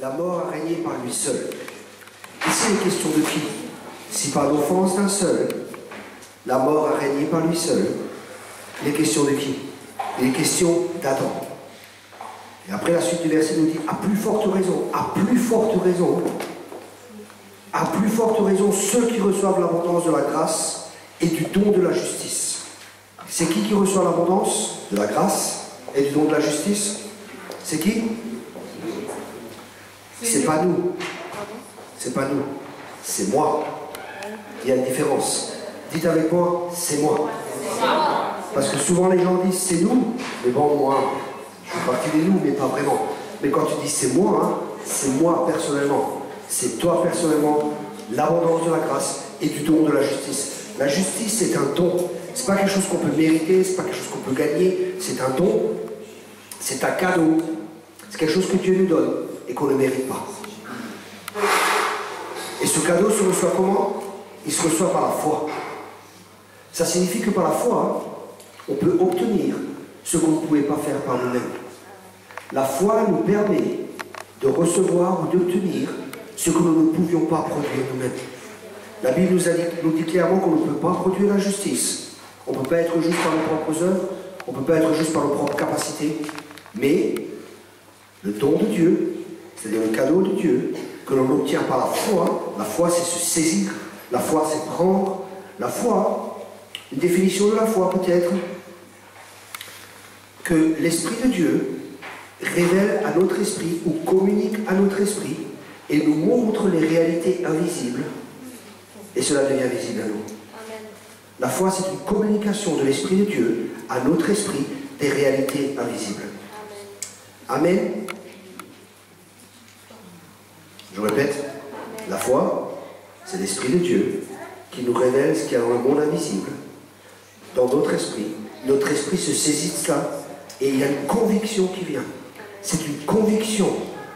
La mort a régné par lui seul. Ici, il est question de qui? Si par l'offense d'un seul, la mort a régné par lui seul, il est question de qui? Il est question d'Adam. Et après, la suite du verset nous dit, à plus forte raison, ceux qui reçoivent l'abondance de la grâce et du don de la justice. C'est qui reçoit l'abondance de la grâce et du don de la justice? C'est qui? C'est pas nous. C'est pas nous. C'est moi. Il y a une différence. Dites avec moi, c'est moi. Parce que souvent les gens disent c'est nous, mais bon, moi, je fais partie des nous, mais pas vraiment. Mais quand tu dis c'est moi personnellement. C'est toi personnellement, l'abondance de la grâce et du don de la justice. La justice, c'est un don. C'est pas quelque chose qu'on peut mériter, c'est pas quelque chose qu'on peut gagner, c'est un don. C'est un cadeau. C'est quelque chose que Dieu nous donne et qu'on ne mérite pas. Et ce cadeau se reçoit comment? Il se reçoit par la foi. Ça signifie que par la foi, on peut obtenir ce qu'on ne pouvait pas faire par nous-mêmes. La foi nous permet de recevoir ou d'obtenir ce que nous ne pouvions pas produire nous-mêmes. La Bible nous dit clairement qu'on ne peut pas produire la justice. On ne peut pas être juste par nos propres œuvres, on ne peut pas être juste par nos propres capacités, mais le don de Dieu, c'est-à-dire le cadeau de Dieu, que l'on obtient par la foi c'est se saisir, la foi c'est prendre, la foi, une définition de la foi peut-être, que l'Esprit de Dieu révèle à notre esprit ou communique à notre esprit et nous montre les réalités invisibles et cela devient visible à nous. Amen. La foi c'est une communication de l'Esprit de Dieu à notre esprit des réalités invisibles. Amen. Amen. Je répète, la foi, c'est l'Esprit de Dieu qui nous révèle ce qu'il y a dans le monde invisible, dans notre esprit. Notre esprit se saisit de cela et il y a une conviction qui vient. C'est une conviction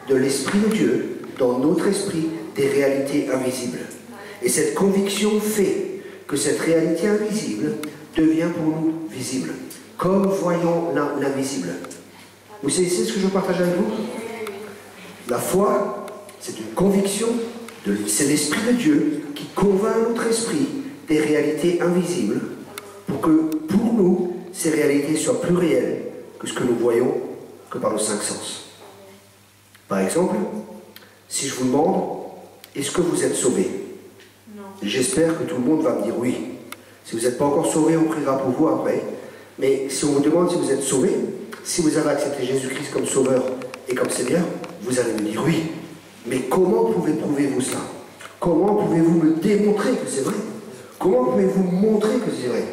de l'Esprit de Dieu dans notre esprit des réalités invisibles. Et cette conviction fait que cette réalité invisible devient pour nous visible, comme voyons l'invisible. Vous savez ce que je partage avec vous? La foi, c'est une conviction, c'est l'Esprit de Dieu qui convainc notre esprit des réalités invisibles pour que, pour nous, ces réalités soient plus réelles que ce que nous voyons que par nos cinq sens. Par exemple, si je vous demande, est-ce que vous êtes sauvé? J'espère que tout le monde va me dire oui. Si vous n'êtes pas encore sauvé, on priera pour vous après. Mais si on vous demande si vous êtes sauvé, si vous avez accepté Jésus-Christ comme sauveur et comme Seigneur, vous allez me dire oui. Mais comment pouvez-vous cela? Comment pouvez-vous me démontrer que c'est vrai? Comment pouvez-vous montrer que c'est vrai?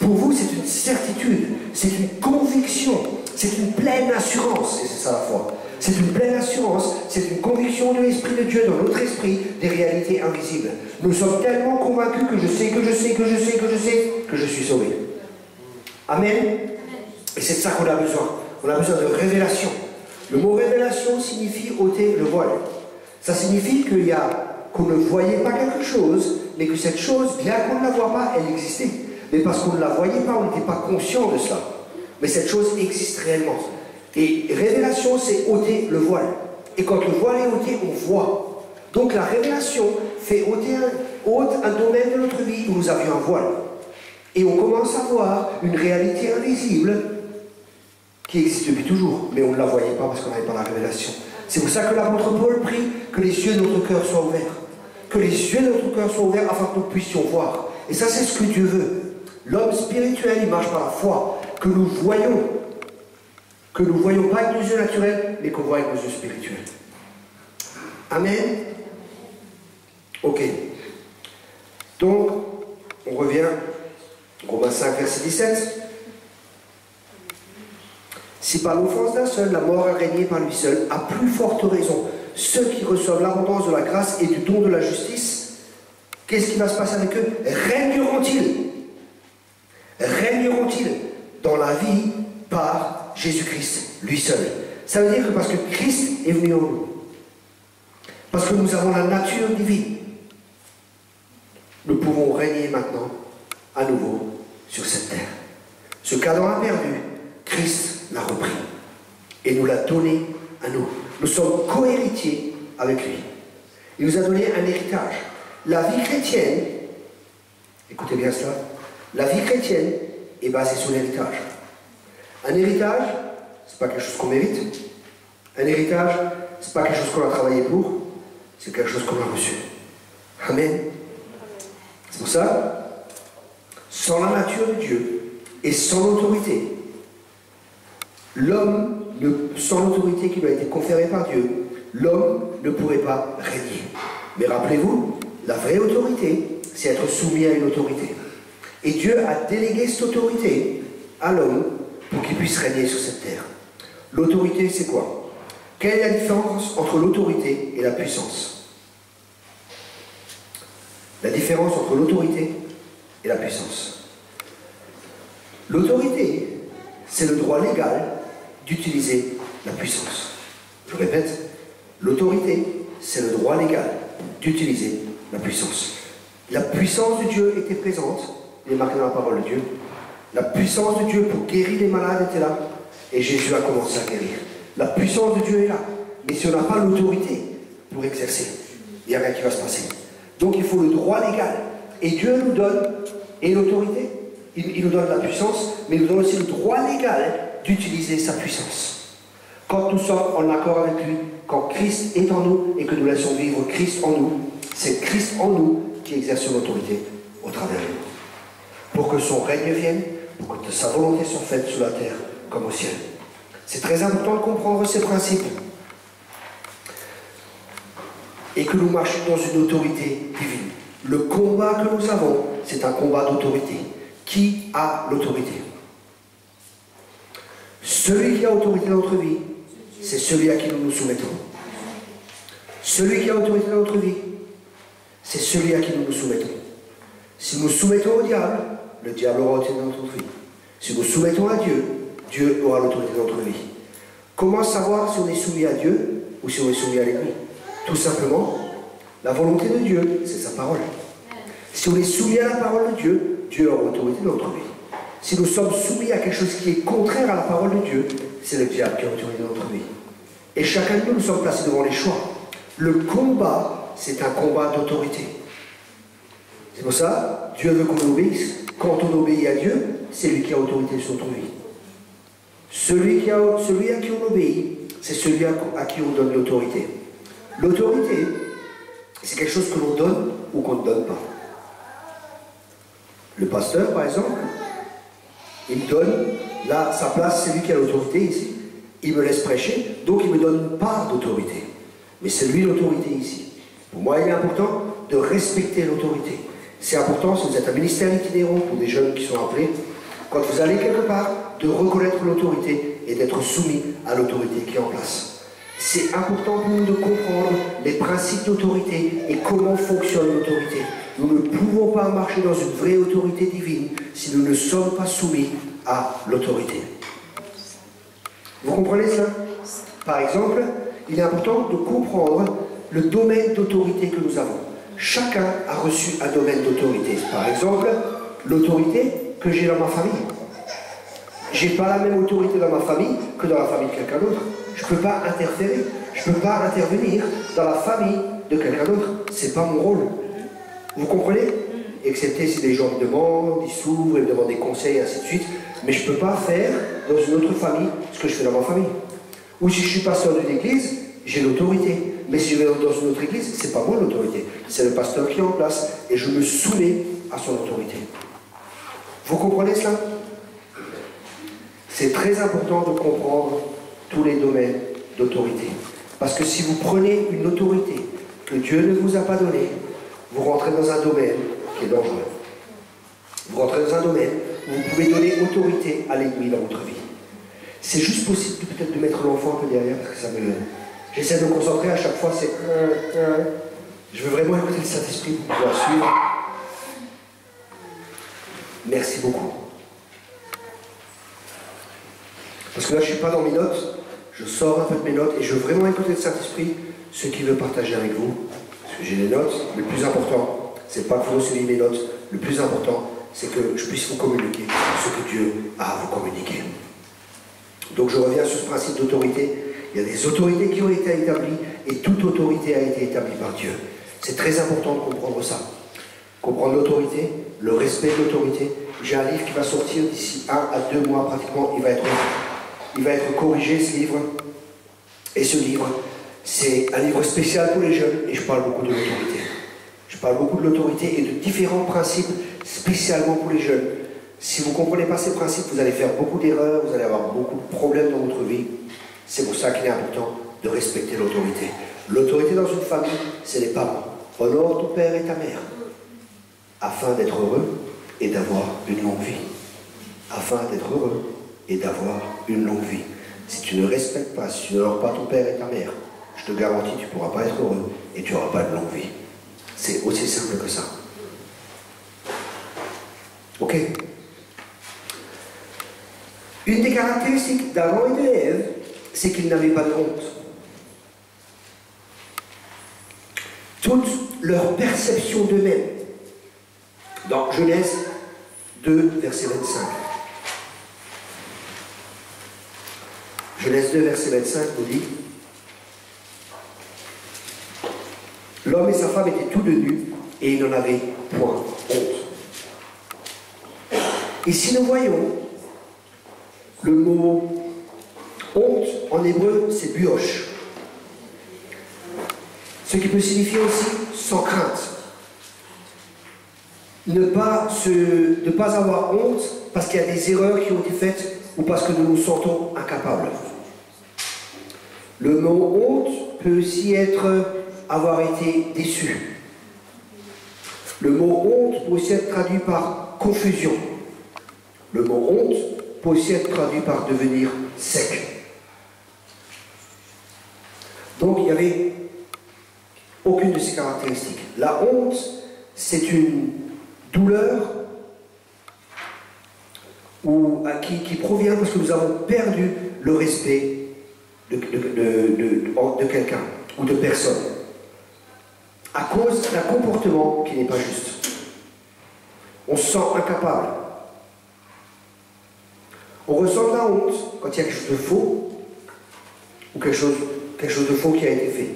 Pour vous, c'est une certitude, c'est une conviction, c'est une pleine assurance, et c'est ça la foi. C'est une pleine assurance, c'est une conviction de l'Esprit de Dieu dans notre esprit des réalités invisibles. Nous sommes tellement convaincus que je sais que je suis sauvé. Amen. Et c'est de ça qu'on a besoin. On a besoin de révélation. Le mot révélation signifie ôter le voile. Ça signifie qu'on ne voyait pas quelque chose, mais que cette chose, bien qu'on ne la voit pas, elle existait. Mais parce qu'on ne la voyait pas, on n'était pas conscient de cela. Mais cette chose existe réellement. Et révélation, c'est ôter le voile. Et quand le voile est ôté, on voit. Donc la révélation fait ôte un domaine de notre vie où nous avions un voile. Et on commence à voir une réalité invisible qui existe depuis toujours, mais on ne la voyait pas parce qu'on n'avait pas la révélation. C'est pour ça que l'apôtre Paul prie que les yeux de notre cœur soient ouverts. Que les yeux de notre cœur soient ouverts afin que nous puissions voir. Et ça, c'est ce que Dieu veut. L'homme spirituel, il marche par la foi, que nous voyons pas avec nos yeux naturels, mais qu'on voit avec nos yeux spirituels. Amen. Ok. Donc, on revient, Romains 5, verset 17. Si par l'offense d'un seul, la mort a régné par lui seul, à plus forte raison, ceux qui reçoivent l'abondance de la grâce et du don de la justice, qu'est-ce qui va se passer avec eux? Régneront-ils dans la vie par Jésus-Christ, lui seul. Ça veut dire que parce que Christ est venu en nous, parce que nous avons la nature divine, nous pouvons régner maintenant à nouveau sur cette terre. Ce qu'Adam a perdu, Christ l'a repris et nous l'a donné à nous. Nous sommes co-héritiers avec lui. Il nous a donné un héritage. La vie chrétienne, écoutez bien cela, la vie chrétienne est basée sur l'héritage. Un héritage, c'est pas quelque chose qu'on mérite. Un héritage, c'est pas quelque chose qu'on a travaillé pour, c'est quelque chose qu'on a reçu. Amen. C'est pour ça, sans la nature de Dieu et sans l'autorité, l'homme, sans l'autorité qui lui a été conférée par Dieu, l'homme ne pourrait pas régner. Mais rappelez-vous, la vraie autorité, c'est être soumis à une autorité. Et Dieu a délégué cette autorité à l'homme pour qu'il puisse régner sur cette terre. L'autorité, c'est quoi? Quelle est la différence entre l'autorité et la puissance? La différence entre l'autorité et la puissance. L'autorité, c'est le droit légal d'utiliser la puissance. Je répète, l'autorité, c'est le droit légal d'utiliser la puissance. La puissance de Dieu était présente, il est marqué dans la parole de Dieu. La puissance de Dieu pour guérir les malades était là, et Jésus a commencé à guérir. La puissance de Dieu est là, mais si on n'a pas l'autorité pour exercer, il n'y a rien qui va se passer. Donc il faut le droit légal. Et Dieu nous donne, et l'autorité, il nous donne la puissance, mais il nous donne aussi le droit légal d'utiliser sa puissance. Quand nous sommes en accord avec lui, quand Christ est en nous et que nous laissons vivre Christ en nous, c'est Christ en nous qui exerce l'autorité au travers de nous. Pour que son règne vienne, pour que sa volonté soit faite sur la terre comme au ciel. C'est très important de comprendre ces principes. Et que nous marchions dans une autorité divine. Le combat que nous avons, c'est un combat d'autorité. Qui a l'autorité? Celui qui a autorité dans notre vie, c'est celui à qui nous nous soumettons. Celui qui a autorité dans notre vie, c'est celui à qui nous nous soumettons. Si nous soumettons au diable, le diable aura autorité dans notre vie. Si nous soumettons à Dieu, Dieu aura l'autorité dans notre vie. Comment savoir si on est soumis à Dieu ou si on est soumis à l'ennemi? Tout simplement, la volonté de Dieu, c'est sa parole. Si on est soumis à la parole de Dieu, Dieu aura autorité dans notre vie. Si nous sommes soumis à quelque chose qui est contraire à la parole de Dieu, c'est le diable qui a autorité dans notre vie. Et chacun de nous, nous sommes placés devant les choix. Le combat, c'est un combat d'autorité. C'est pour ça, Dieu veut qu'on obéisse. Quand on obéit à Dieu, c'est lui qui a autorité sur notre vie. Celui à qui on obéit, c'est celui à qui on donne l'autorité. L'autorité, c'est quelque chose que l'on donne ou qu'on ne donne pas. Le pasteur, par exemple, il me donne, là, sa place, c'est lui qui a l'autorité ici. Il me laisse prêcher, donc il me donne une part d'autorité. Mais c'est lui l'autorité ici. Pour moi, il est important de respecter l'autorité. C'est important, si vous êtes un ministère itinérant, pour des jeunes qui sont appelés, quand vous allez quelque part, de reconnaître l'autorité et d'être soumis à l'autorité qui est en place. C'est important pour nous de comprendre les principes d'autorité et comment fonctionne l'autorité. Nous ne pouvons pas marcher dans une vraie autorité divine si nous ne sommes pas soumis à l'autorité. Vous comprenez cela? Par exemple, il est important de comprendre le domaine d'autorité que nous avons. Chacun a reçu un domaine d'autorité. Par exemple, l'autorité que j'ai dans ma famille. Je n'ai pas la même autorité dans ma famille que dans la famille de quelqu'un d'autre. Je ne peux pas interférer. Je ne peux pas intervenir dans la famille de quelqu'un d'autre. Ce n'est pas mon rôle. Vous comprenez? Excepté si les gens me demandent, ils s'ouvrent, ils me demandent des conseils, et ainsi de suite. Mais je ne peux pas faire dans une autre famille ce que je fais dans ma famille. Ou si je suis pasteur d'une église, j'ai l'autorité. Mais si je vais dans une autre église, ce n'est pas moi l'autorité. C'est le pasteur qui est en place et je me soumets à son autorité. Vous comprenez cela? C'est très important de comprendre tous les domaines d'autorité. Parce que si vous prenez une autorité que Dieu ne vous a pas donnée, vous rentrez dans un domaine qui est dangereux. Vous rentrez dans un domaine où vous pouvez donner autorité à l'ennemi dans votre vie. C'est juste possible peut-être de mettre l'enfant un peu derrière parce que ça me... J'essaie de me concentrer à chaque fois, c'est... Je veux vraiment écouter le Saint-Esprit pour pouvoir suivre. Merci beaucoup. Parce que là, je ne suis pas dans mes notes, je sors un peu de mes notes et je veux vraiment écouter le Saint-Esprit, ce qu'il veut partager avec vous. Parce que j'ai les notes, le plus important, c'est pas que vous receviez mes notes, le plus important, c'est que je puisse vous communiquer ce que Dieu a à vous communiquer. Donc je reviens sur ce principe d'autorité. Il y a des autorités qui ont été établies et toute autorité a été établie par Dieu. C'est très important de comprendre ça. Comprendre l'autorité, le respect de l'autorité. J'ai un livre qui va sortir d'ici 1 à 2 mois pratiquement, il va être corrigé, ce livre. Et ce livre, c'est un livre spécial pour les jeunes, et je parle beaucoup de l'autorité. Je parle beaucoup de l'autorité et de différents principes spécialement pour les jeunes. Si vous ne comprenez pas ces principes, vous allez faire beaucoup d'erreurs, vous allez avoir beaucoup de problèmes dans votre vie. C'est pour ça qu'il est important de respecter l'autorité. L'autorité dans une famille, c'est les parents. Honore ton père et ta mère, afin d'être heureux et d'avoir une longue vie. Afin d'être heureux et d'avoir une longue vie. Si tu ne respectes pas, si tu n'honores pas ton père et ta mère, je te garantis, tu ne pourras pas être heureux et tu n'auras pas de longue vie. C'est aussi simple que ça. Ok? Une des caractéristiques d'Adam et d'Ève, c'est qu'ils n'avaient pas de honte. Toute leur perception d'eux-mêmes, dans Genèse 2, verset 25. Genèse 2, verset 25 nous dit: l'homme et sa femme étaient tous deux nus et ils n'en avaient point honte. Et si nous voyons le mot honte en hébreu, c'est bioche. Ce qui peut signifier aussi sans crainte. Ne pas avoir honte parce qu'il y a des erreurs qui ont été faites ou parce que nous nous sentons incapables. Le mot honte peut aussi être avoir été déçu. Le mot honte peut aussi être traduit par confusion. Le mot honte peut aussi être traduit par devenir sec. Donc il n'y avait aucune de ces caractéristiques. La honte, c'est une douleur qui provient parce que nous avons perdu le respect de quelqu'un ou de personne à cause d'un comportement qui n'est pas juste. On se sent incapable. On ressent de la honte quand il y a quelque chose de faux ou quelque chose de faux qui a été fait,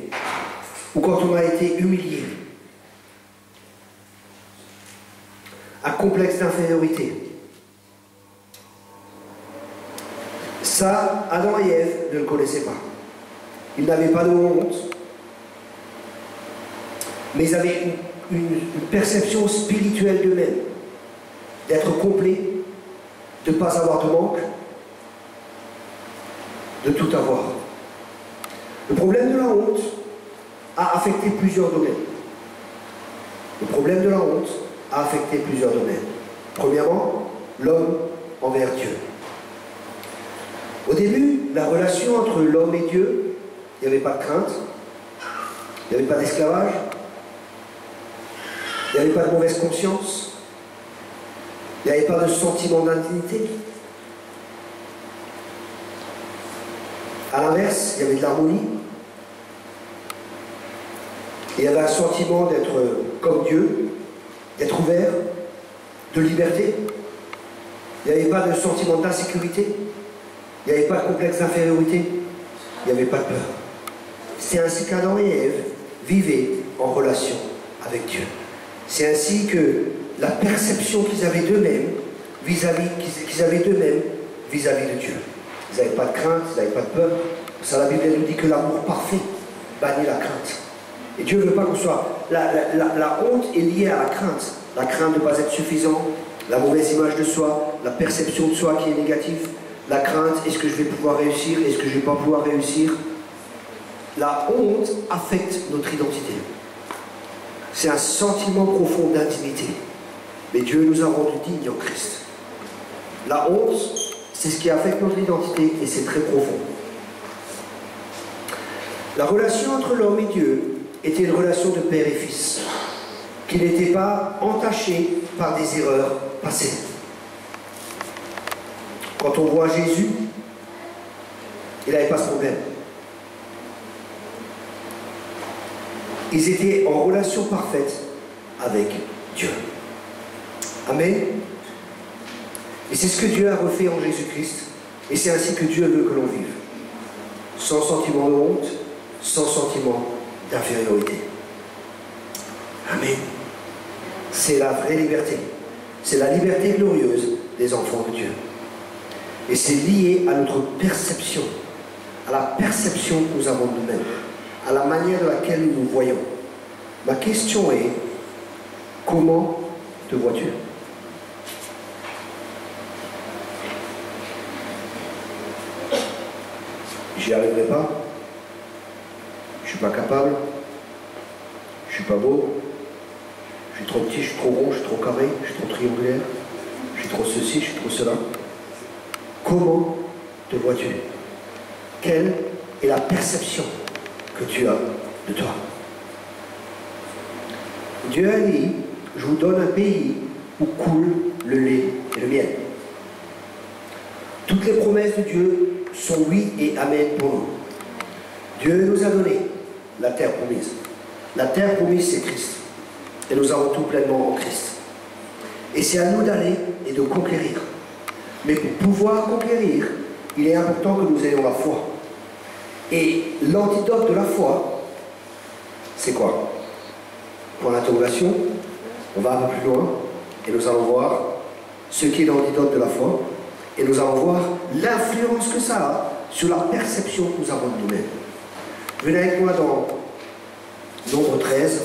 ou quand on a été humilié. Un complexe d'infériorité. Ça, Adam et Ève ne le connaissaient pas. Ils n'avaient pas de honte, mais ils avaient une perception spirituelle d'eux-mêmes, d'être complets, de ne pas avoir de manque, de tout avoir. Le problème de la honte a affecté plusieurs domaines. Le problème de la honte a affecté plusieurs domaines. Premièrement, l'homme envers Dieu. Au début, la relation entre l'homme et Dieu, il n'y avait pas de crainte, il n'y avait pas d'esclavage, il n'y avait pas de mauvaise conscience, il n'y avait pas de sentiment d'indignité. À l'inverse, il y avait de l'harmonie. Il y avait un sentiment d'être comme Dieu, d'être ouvert, de liberté. Il n'y avait pas de sentiment d'insécurité. Il n'y avait pas de complexe d'infériorité. Il n'y avait pas de peur. C'est ainsi qu'Adam et Ève vivaient en relation avec Dieu. C'est ainsi que la perception qu'ils avaient d'eux-mêmes vis-à-vis de Dieu. Ils n'avaient pas de crainte, ils n'avaient pas de peur. Ça, la Bible nous dit que l'amour parfait bannit la crainte. Et Dieu ne veut pas qu'on soit... La honte est liée à la crainte. La crainte de ne pas être suffisant, la mauvaise image de soi, la perception de soi qui est négative, la crainte, est-ce que je vais pouvoir réussir, est-ce que je ne vais pas pouvoir réussir. La honte affecte notre identité. C'est un sentiment profond d'intimité. Mais Dieu nous a rendus dignes en Christ. La honte, c'est ce qui affecte notre identité et c'est très profond. La relation entre l'homme et Dieu était une relation de père et fils, qui n'était pas entachée par des erreurs passées. Quand on voit Jésus, il n'avait pas ce problème. Ils étaient en relation parfaite avec Dieu. Amen. Et c'est ce que Dieu a refait en Jésus-Christ. Et c'est ainsi que Dieu veut que l'on vive. Sans sentiment de honte, sans sentiment d'infériorité. Amen. C'est la vraie liberté. C'est la liberté glorieuse des enfants de Dieu. Et c'est lié à notre perception, à la perception que nous avons de nous-mêmes, à la manière de laquelle nous nous voyons. Ma question est, comment te vois-tu? J'y arriverai pas. Je suis pas capable. Je suis pas beau. Je suis trop petit, je suis trop rond, je suis trop carré, je suis trop triangulaire. Je suis trop ceci, je suis trop cela. Comment te vois-tu? Quelle est la perception que tu as de toi? Dieu a dit, je vous donne un pays où coule le lait et le miel. Toutes les promesses de Dieu sont oui et amen pour nous. Dieu nous a donné la terre promise. La terre promise, c'est Christ. Et nous avons tout pleinement en Christ. Et c'est à nous d'aller et de conquérir. Mais pour pouvoir conquérir, il est important que nous ayons la foi. Et l'antidote de la foi, c'est quoi? Pour l'interrogation, on va un peu plus loin et nous allons voir ce qui est l'antidote de la foi. Et nous allons voir l'influence que ça a sur la perception que nous avons de nous-mêmes. Venez avec moi dans Nombre 13.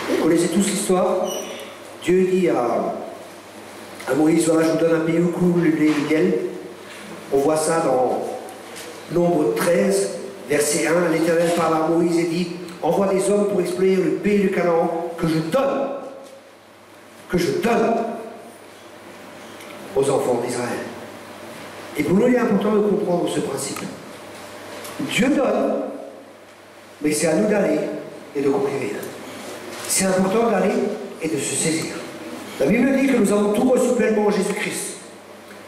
Vous connaissez tous l'histoire. Dieu dit à Moïse, voilà, je vous donne un pays où coule le lait et le miel. On voit ça dans Nombre 13, verset 1. L'Éternel parle à Moïse et dit, envoie des hommes pour explorer le pays de Canaan que je donne aux enfants d'Israël. Et pour nous, il est important de comprendre ce principe. Dieu donne, mais c'est à nous d'aller et de conquérir. C'est important d'aller et de se saisir. La Bible dit que nous avons tout reçu pleinement en Jésus-Christ.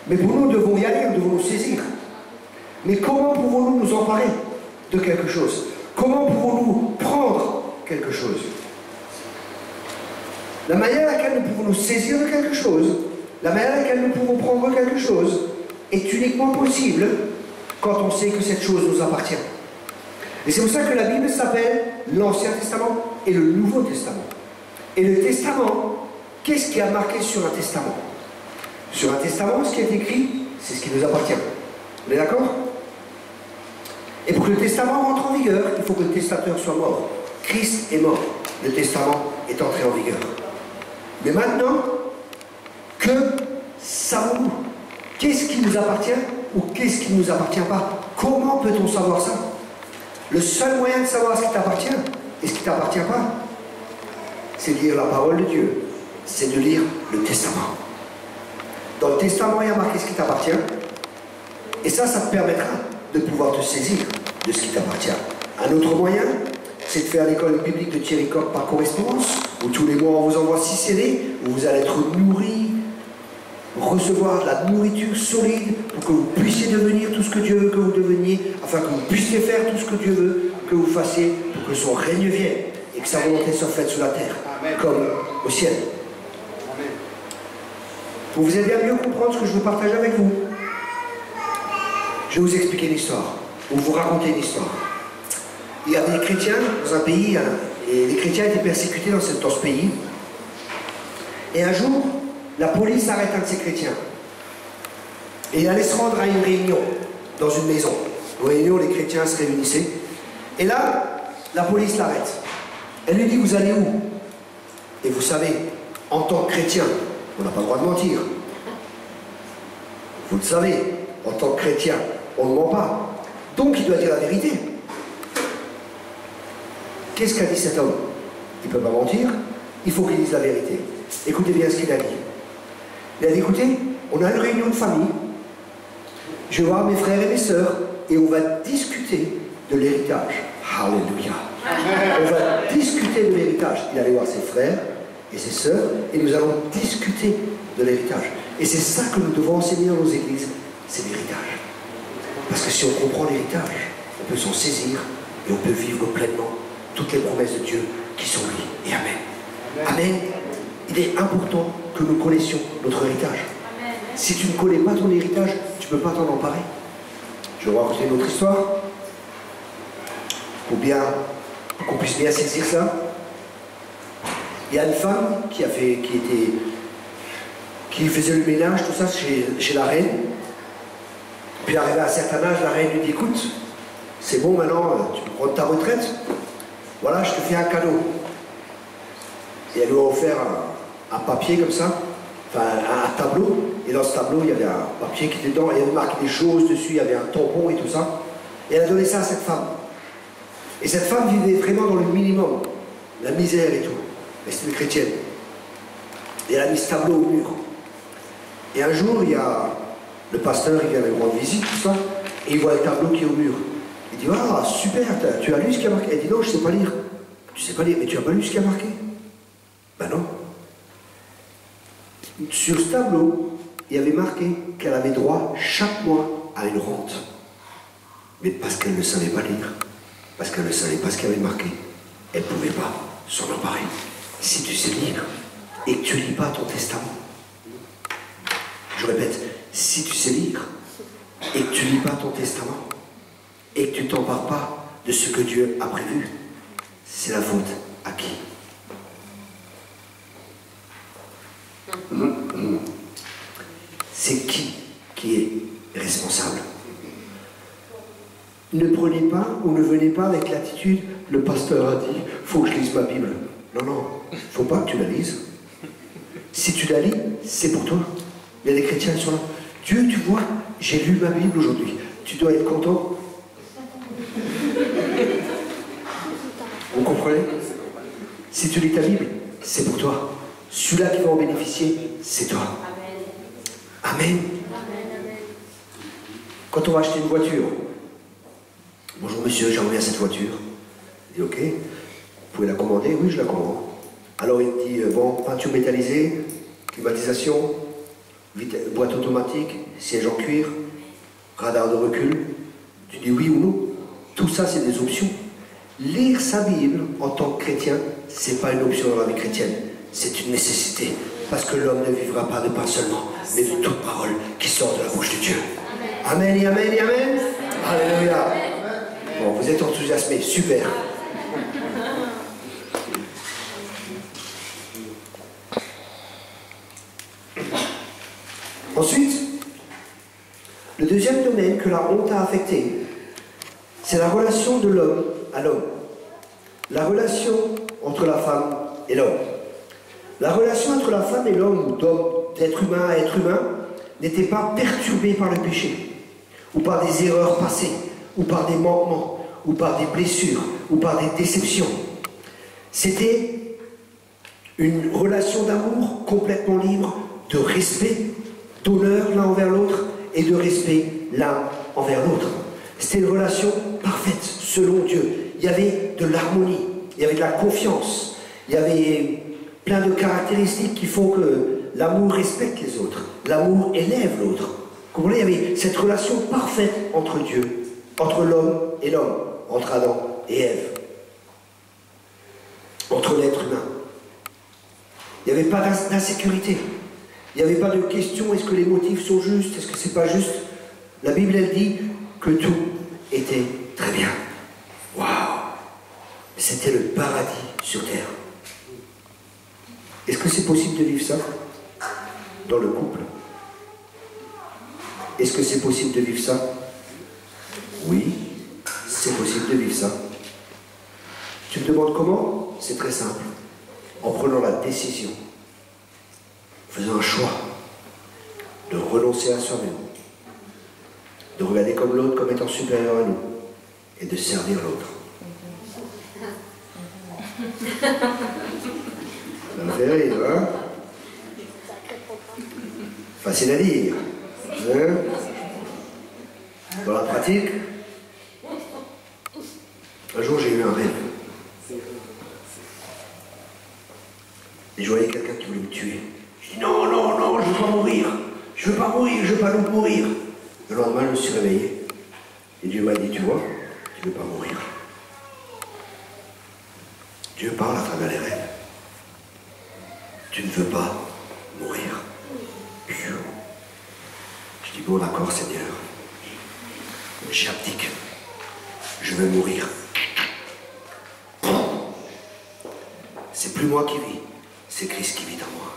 Mais pour nous, nous devons y aller, nous devons nous saisir. Mais comment pouvons-nous nous emparer de quelque chose? Comment pouvons-nous prendre quelque chose? La manière à laquelle nous pouvons nous saisir de quelque chose, la manière à laquelle nous pouvons prendre quelque chose, est uniquement possible quand on sait que cette chose nous appartient. Et c'est pour ça que la Bible s'appelle l'Ancien Testament et le Nouveau Testament. Et le Testament, qu'est-ce qui a marqué sur un testament? Sur un testament, ce qui est écrit, c'est ce qui nous appartient. On est d'accord? Et pour que le testament rentre en vigueur, il faut que le testateur soit mort. Christ est mort. Le testament est entré en vigueur. Mais maintenant, que savons-nous? Qu'est-ce qui nous appartient ou qu'est-ce qui ne nous appartient pas? Comment peut-on savoir ça? Le seul moyen de savoir ce qui t'appartient et ce qui ne t'appartient pas, c'est de lire la parole de Dieu. C'est de lire le testament. Dans le testament, il y a marqué ce qui t'appartient. Et ça te permettra de pouvoir te saisir de ce qui t'appartient. Un autre moyen, c'est de faire l'école biblique de Thierry Coq par correspondance, où tous les mois on vous envoie 6 CD, où vous allez être nourris, recevoir de la nourriture solide pour que vous puissiez devenir tout ce que Dieu veut que vous deveniez, afin que vous puissiez faire tout ce que Dieu veut que vous fassiez, pour que son règne vienne et que sa volonté soit faite sur la terre, Amen, comme au ciel. Amen. Pour vous aider à mieux comprendre ce que je veux partager avec vous, je vais vous expliquer une histoire, ou vous raconter une histoire. Il y avait des chrétiens dans un pays, et les chrétiens étaient persécutés dans ce pays. Et un jour, la police arrête un de ces chrétiens. Et il allait se rendre à une réunion, dans une maison. Une réunion où les chrétiens se réunissaient. Et là, la police l'arrête. Elle lui dit, vous allez où? Et vous savez, en tant que chrétien, on n'a pas le droit de mentir. Vous le savez, en tant que chrétien, on ne ment pas. Donc il doit dire la vérité. Qu'est-ce qu'a dit cet homme? Il ne peut pas mentir, il faut qu'il dise la vérité. Écoutez bien ce qu'il a dit. Il a dit, écoutez, on a une réunion de famille, je vais voir mes frères et mes sœurs, et on va discuter de l'héritage. Alléluia. On va discuter de l'héritage. Il allait voir ses frères et ses sœurs, et nous allons discuter de l'héritage. Et c'est ça que nous devons enseigner dans nos églises, c'est l'héritage. Parce que si on comprend l'héritage, on peut s'en saisir, et on peut vivre pleinement toutes les promesses de Dieu qui sont lui. Et Amen. Amen. Il est important que que nous connaissions notre héritage. Si tu ne connais pas ton héritage, tu ne peux pas t'en emparer. Je vais vous raconter une autre histoire pour qu'on puisse bien saisir ça. Il y a une femme qui faisait le ménage, tout ça, chez la reine. Puis arrivé à un certain âge, la reine lui dit, écoute, c'est bon maintenant, tu peux prendre ta retraite. Voilà, je te fais un cadeau. Et elle lui a offert un papier comme ça, enfin un tableau. Et dans ce tableau, il y avait un papier qui était dedans, il y avait marqué des choses dessus, il y avait un tampon et tout ça. Et elle a donné ça à cette femme. Et cette femme vivait vraiment dans le minimum, la misère et tout. Mais c'était une chrétienne. Et elle a mis ce tableau au mur. Et un jour, il y a le pasteur, il vient lui rendre visite, tout ça, et il voit le tableau qui est au mur. Il dit, ah, super, tu as lu ce qui a marqué? Elle dit, non, je ne sais pas lire. Tu sais pas lire, mais tu n'as pas lu ce qui a marqué? Ben non. Sur ce tableau, il y avait marqué qu'elle avait droit chaque mois à une rente. Mais parce qu'elle ne savait pas lire, parce qu'elle ne savait pas ce qu'il y avait marqué, elle ne pouvait pas s'en emparer. Si tu sais lire et que tu ne lis pas ton testament, je répète, si tu sais lire et que tu ne lis pas ton testament et que tu ne t'empares pas de ce que Dieu a prévu, c'est la faute à qui? C'est qui est responsable? Ne prenez pas ou ne venez pas avec l'attitude, le pasteur a dit, faut que je lise ma Bible. Non, non, faut pas que tu la lises. Si tu la lis, c'est pour toi. Il y a des chrétiens qui sont là. Dieu, tu vois, j'ai lu ma Bible aujourd'hui. Tu dois être content. Vous comprenez? Si tu lis ta Bible, c'est pour toi. Celui-là qui va en bénéficier, c'est toi. Amen. Quand on va acheter une voiture, bonjour monsieur, j'aimerais bien cette voiture. Il dit ok, vous pouvez la commander? Oui, je la commande. Alors il dit bon, peinture métallisée, climatisation, boîte automatique, siège en cuir, radar de recul. Tu dis oui ou non? Tout ça, c'est des options. Lire sa Bible en tant que chrétien, c'est pas une option dans la vie chrétienne, c'est une nécessité. Parce que l'homme ne vivra pas de pain seulement, mais de toute parole qui sort de la bouche de Dieu. Amen et amen et amen. Alléluia. Bon, vous êtes enthousiasmés, super. Ensuite, le deuxième domaine que la honte a affecté, c'est la relation de l'homme à l'homme. La relation entre la femme et l'homme. La relation entre la femme et l'homme, ou d'être humain à être humain, n'était pas perturbée par le péché, ou par des erreurs passées, ou par des manquements, ou par des blessures, ou par des déceptions. C'était une relation d'amour complètement libre, de respect, d'honneur l'un envers l'autre, et de respect l'un envers l'autre. C'était une relation parfaite, selon Dieu. Il y avait de l'harmonie, il y avait de la confiance, il y avait plein de caractéristiques qui font que l'amour respecte les autres, l'amour élève l'autre. Vous comprenez, il y avait cette relation parfaite entre Dieu, entre l'homme et l'homme, entre Adam et Ève, entre l'être humain. Il n'y avait pas d'insécurité, il n'y avait pas de question, est-ce que les motifs sont justes, est-ce que c'est pas juste? La Bible, elle dit que tout était très bien. Waouh! C'était le paradis sur terre. Est-ce que c'est possible de vivre ça dans le couple? Est-ce que c'est possible de vivre ça? Oui, c'est possible de vivre ça. Tu me demandes comment? C'est très simple. En prenant la décision, faisant un choix de renoncer à soi-même, de regarder comme l'autre comme étant supérieur à nous et de servir l'autre. Ça me fait rire, hein? Facile à dire. Hein? Dans la pratique, un jour j'ai eu un rêve. Et je voyais quelqu'un qui voulait me tuer. Je dis non, non, non, je ne veux pas mourir. Je ne veux pas mourir, je ne veux pas mourir. Le lendemain, je me suis réveillé. Et Dieu m'a dit, tu vois, tu ne veux pas mourir. Dieu parle à travers les rêves. Tu ne veux pas mourir. Je dis, bon d'accord Seigneur, j'abdique, je vais mourir. C'est plus moi qui vis, c'est Christ qui vit en moi.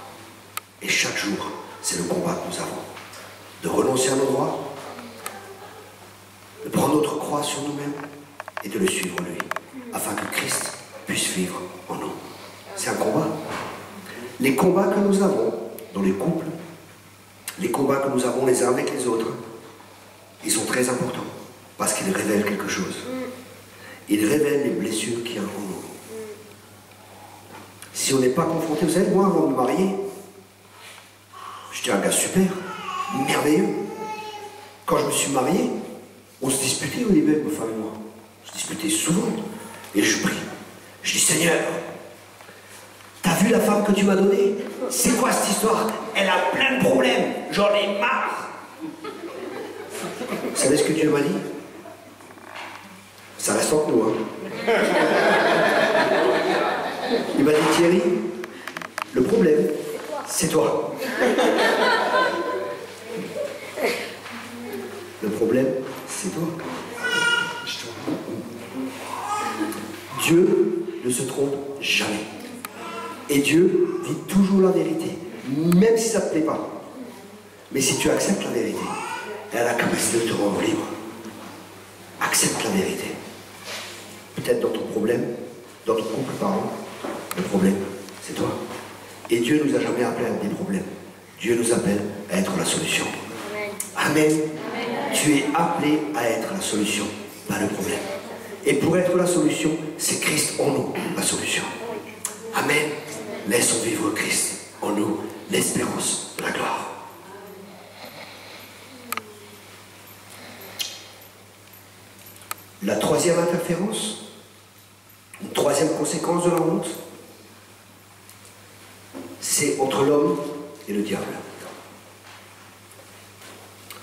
Et chaque jour, c'est le combat que nous avons. De renoncer à nos droits, de prendre notre croix sur nous-mêmes et de le suivre lui, afin que Christ puisse vivre en nous. C'est un combat. Les combats que nous avons dans les couples, les combats que nous avons les uns avec les autres, ils sont très importants parce qu'ils révèlent quelque chose. Ils révèlent les blessures qu'il y a en nous. Si on n'est pas confronté, vous savez, moi avant de me marier, j'étais un gars super, merveilleux. Quand je me suis marié, on se disputait au début, ma femme et moi. On se disputait souvent. Et je prie. Je dis, Seigneur, t'as vu la femme que tu m'as donnée? C'est quoi cette histoire? Elle a plein de problèmes. J'en ai marre. Vous savez ce que Dieu m'a dit? Ça reste entre nous, hein. Il m'a dit, Thierry, le problème, c'est toi. Le problème, c'est toi. Dieu ne se trompe jamais. Et Dieu dit toujours la vérité, même si ça ne te plaît pas. Mais si tu acceptes la vérité, elle a la capacité de te rendre libre. Accepte la vérité. Peut-être dans ton problème, dans ton couple, pardon, le problème, c'est toi. Et Dieu ne nous a jamais appelés à des problèmes. Dieu nous appelle à être la solution. Amen. Amen. Tu es appelé à être la solution, pas le problème. Et pour être la solution, c'est Christ en nous, la solution. Amen. Laissons vivre Christ en nous, l'espérance de la gloire. La troisième interférence, une troisième conséquence de la honte, c'est entre l'homme et le diable.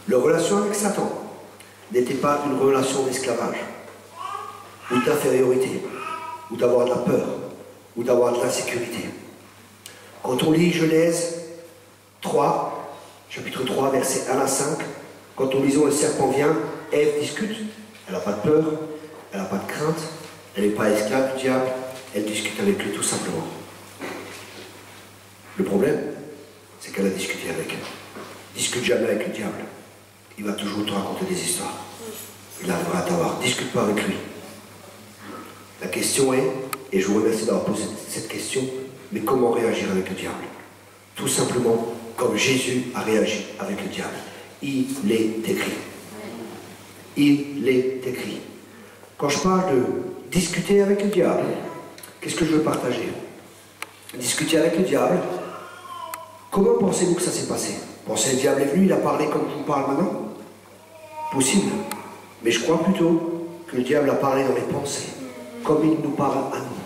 Leur relation avec Satan n'était pas une relation d'esclavage, ou d'infériorité, ou d'avoir de la peur, ou d'avoir de l'insécurité. Quand on lit Genèse 3, chapitre 3, versets 1 à 5, quand on lit le serpent vient, Ève discute, elle n'a pas de peur, elle n'a pas de crainte, elle n'est pas esclave du diable, elle discute avec lui tout simplement. Le problème, c'est qu'elle a discuté avec elle. Discute jamais avec le diable. Il va toujours te raconter des histoires. Il arrivera à t'avoir. Discute pas avec lui. La question est, et je vous remercie d'avoir posé cette question, mais comment réagir avec le diable? Tout simplement comme Jésus a réagi avec le diable. Il est écrit. Il est écrit. Quand je parle de discuter avec le diable, qu'est-ce que je veux partager? Discuter avec le diable, comment pensez-vous que ça s'est passé? Pensez que le diable est venu, il a parlé comme je vous parle maintenant? Possible. Mais je crois plutôt que le diable a parlé dans les pensées, comme il nous parle à nous.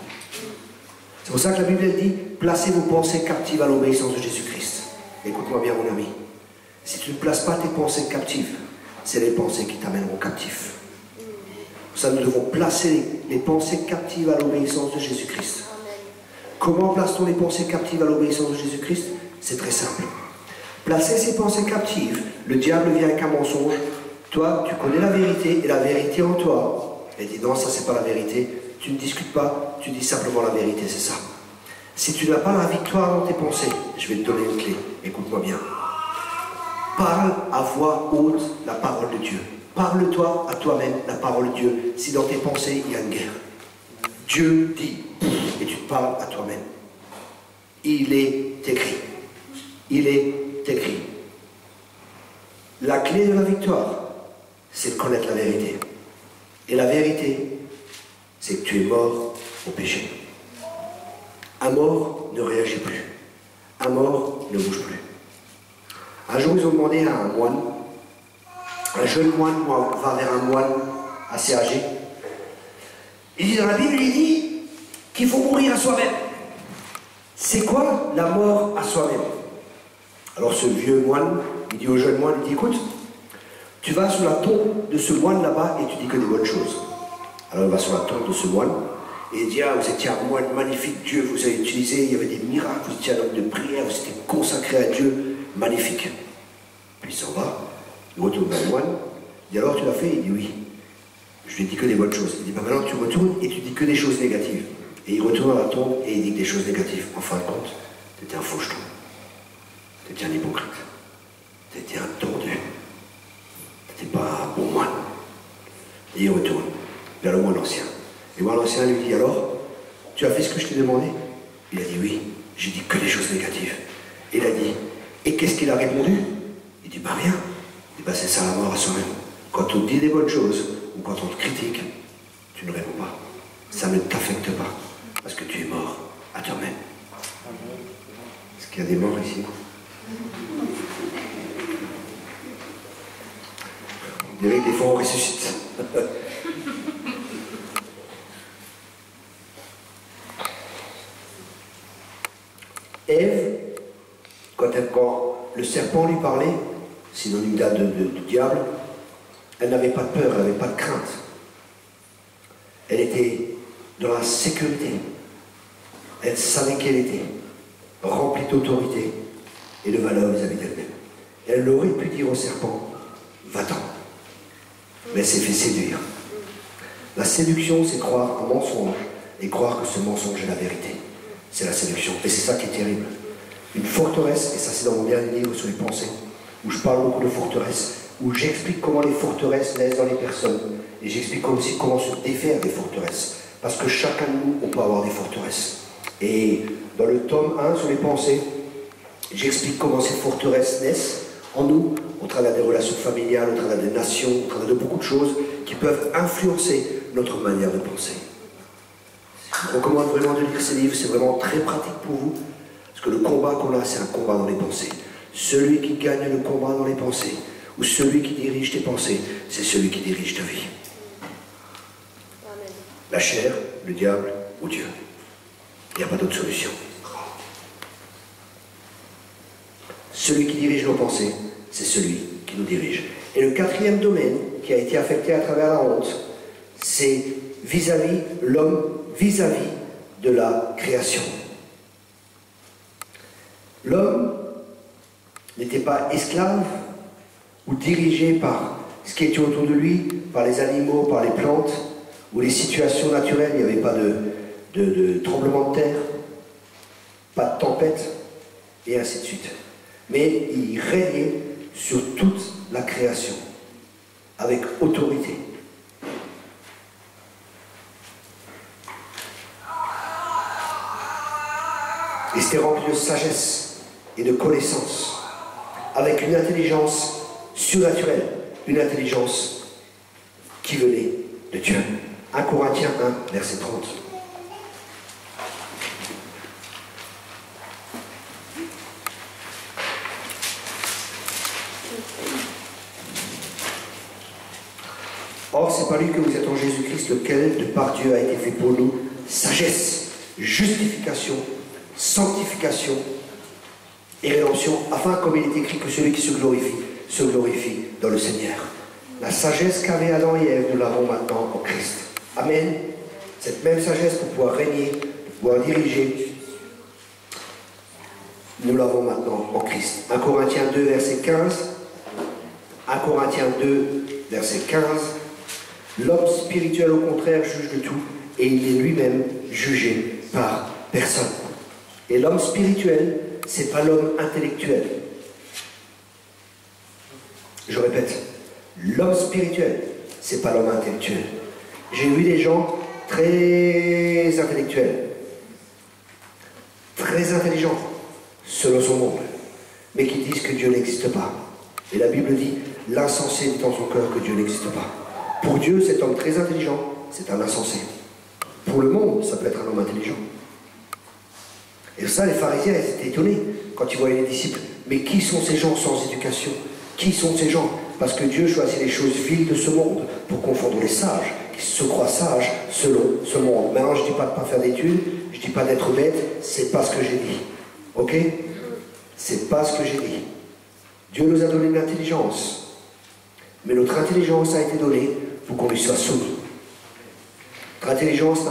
C'est pour ça que la Bible dit, placez vos pensées captives à l'obéissance de Jésus-Christ. Écoute-moi bien mon ami. Si tu ne places pas tes pensées captives, c'est les pensées qui t'amèneront captif. Pour ça, nous devons placer les pensées captives à l'obéissance de Jésus-Christ. Comment place-t-on les pensées captives à l'obéissance de Jésus-Christ? C'est très simple. Placer ces pensées captives, le diable vient avec un mensonge. Toi, tu connais la vérité et la vérité en toi. Elle dit non, ça c'est pas la vérité. Tu ne discutes pas, tu dis simplement la vérité, c'est ça. Si tu n'as pas la victoire dans tes pensées, je vais te donner une clé. Écoute-moi bien. Parle à voix haute la parole de Dieu. Parle-toi à toi-même la parole de Dieu. Si dans tes pensées, il y a une guerre. Dieu dit, et tu te parles à toi-même. Il est écrit. Il est écrit. La clé de la victoire, c'est de connaître la vérité. Et la vérité, c'est que tu es mort au péché. Un mort ne réagit plus. Un mort ne bouge plus. Un jour, ils ont demandé à un moine, un jeune moine va vers un moine assez âgé. Il dit dans la Bible, il dit qu'il faut mourir à soi-même. C'est quoi la mort à soi-même? Alors ce vieux moine, il dit au jeune moine, il dit écoute, tu vas sur la tombe de ce moine là-bas et tu dis que des bonnes choses. Alors il va sur la tombe de ce moine et il dit ah vous étiez un moine magnifique, Dieu vous a utilisé, il y avait des miracles, vous étiez un homme de prière, vous étiez consacré à Dieu, magnifique. Puis il s'en va Il retourne vers le moine. Il dit alors tu l'as fait? Il dit oui. Je lui ai dit que des bonnes choses. Il dit bah maintenant tu retournes et tu dis que des choses négatives. Et il retourne à la tombe et il dit que des choses négatives. En fin de compte, tu étais un faucheton. Tu étais un hypocrite. Tu étais un tordu. Tu n'étais pas un bon moine. Et il retourne vers le moine ancien. Et le moine ancien lui dit alors, tu as fait ce que je t'ai demandé? Il a dit oui. J'ai dit que des choses négatives. Il a dit, et qu'est-ce qu'il a répondu? Il dit bah rien. Il dit bah c'est ça la mort à soi-même. Quand on te dit des bonnes choses, ou quand on te critique, tu ne réponds pas. Ça ne t'affecte pas, parce que tu es mort à toi-même. Est-ce qu'il y a des morts ici? On dirait que des fois on ressuscite. Ève, quand le serpent lui parlait, synonyme de diable, elle n'avait pas de peur, elle n'avait pas de crainte. Elle était dans la sécurité. Elle savait qu'elle était remplie d'autorité et de valeur vis-à-vis d'elle-même. Elle aurait pu dire au serpent, va-t'en. Mais elle s'est fait séduire. La séduction, c'est croire un mensonge et croire que ce mensonge est la vérité. C'est la séduction. Et c'est ça qui est terrible. Une forteresse, et ça c'est dans mon dernier livre sur les pensées, où je parle beaucoup de forteresses, où j'explique comment les forteresses naissent dans les personnes. Et j'explique aussi comment se défaire des forteresses. Parce que chacun de nous, on peut avoir des forteresses. Et dans le tome 1 sur les pensées, j'explique comment ces forteresses naissent en nous, au travers des relations familiales, au travers des nations, au travers de beaucoup de choses qui peuvent influencer notre manière de penser. Je vous recommande vraiment de lire ces livres, c'est vraiment très pratique pour vous. Parce que le combat qu'on a, c'est un combat dans les pensées. Celui qui gagne le combat dans les pensées, ou celui qui dirige tes pensées, c'est celui qui dirige ta vie. Amen. La chair, le diable ou Dieu. Il n'y a pas d'autre solution. Celui qui dirige nos pensées, c'est celui qui nous dirige. Et le quatrième domaine qui a été affecté à travers la honte, c'est vis-à-vis l'homme, vis-à-vis de la création. L'homme n'était pas esclave ou dirigé par ce qui était autour de lui, par les animaux, par les plantes, ou les situations naturelles. Il n'y avait pas de tremblement de terre, pas de tempête, et ainsi de suite. Mais il régnait sur toute la création, avec autorité. Et c'était rempli de sagesse et de connaissance, avec une intelligence surnaturelle, une intelligence qui venait de Dieu. 1 Corinthiens 1, verset 30. Or, c'est par lui que vous êtes en Jésus-Christ, lequel, de par Dieu, a été fait pour nous sagesse, justification, sanctification et rédemption, afin, comme il est écrit, que celui qui se glorifie dans le Seigneur. La sagesse qu'avaient Adam et Ève, nous l'avons maintenant en Christ. Amen. Cette même sagesse pour pouvoir régner, pour pouvoir diriger, nous l'avons maintenant en Christ. 1 Corinthiens 2, verset 15. 1 Corinthiens 2, verset 15. L'homme spirituel, au contraire, juge de tout, et il est lui-même jugé par personne. Et l'homme spirituel, c'est pas l'homme intellectuel. Je répète, l'homme spirituel, c'est pas l'homme intellectuel. J'ai vu des gens très intellectuels, très intelligents, selon son monde, mais qui disent que Dieu n'existe pas. Et la Bible dit, l'insensé dit en son cœur que Dieu n'existe pas. Pour Dieu, cet homme très intelligent, c'est un insensé. Pour le monde, ça peut être un homme intelligent. Et ça, les pharisiens, ils étaient étonnés quand ils voyaient les disciples. Mais qui sont ces gens sans éducation? Qui sont ces gens? Parce que Dieu choisit les choses viles de ce monde pour confondre les sages, qui se croient sages selon ce monde. Maintenant, je ne dis pas de ne pas faire d'études, je ne dis pas d'être bête, c'est pas ce que j'ai dit. Ok? C'est pas ce que j'ai dit. Dieu nous a donné une intelligence. Mais notre intelligence a été donnée pour qu'on lui soit soumis. Notre intelligence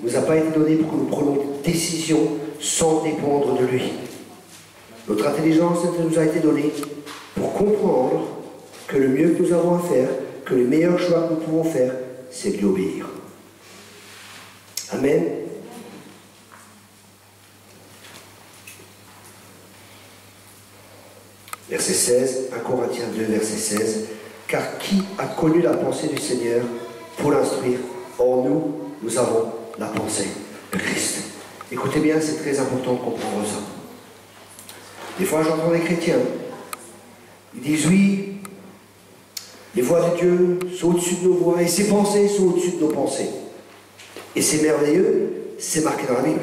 nous a pas été donnée pour que nous prenions des décisions sans dépendre de lui. Notre intelligence nous a été donnée pour comprendre que le mieux que nous avons à faire, que le meilleur choix que nous pouvons faire, c'est de lui obéir. Amen. Verset 16, 1 Corinthiens 2, verset 16. Car qui a connu la pensée du Seigneur pour l'instruire? Or nous, nous avons la pensée de Christ. Écoutez bien, c'est très important de comprendre ça. Des fois, j'entends des chrétiens, ils disent oui, les voies de Dieu sont au-dessus de nos voies et ses pensées sont au-dessus de nos pensées. Et c'est merveilleux, c'est marqué dans la Bible.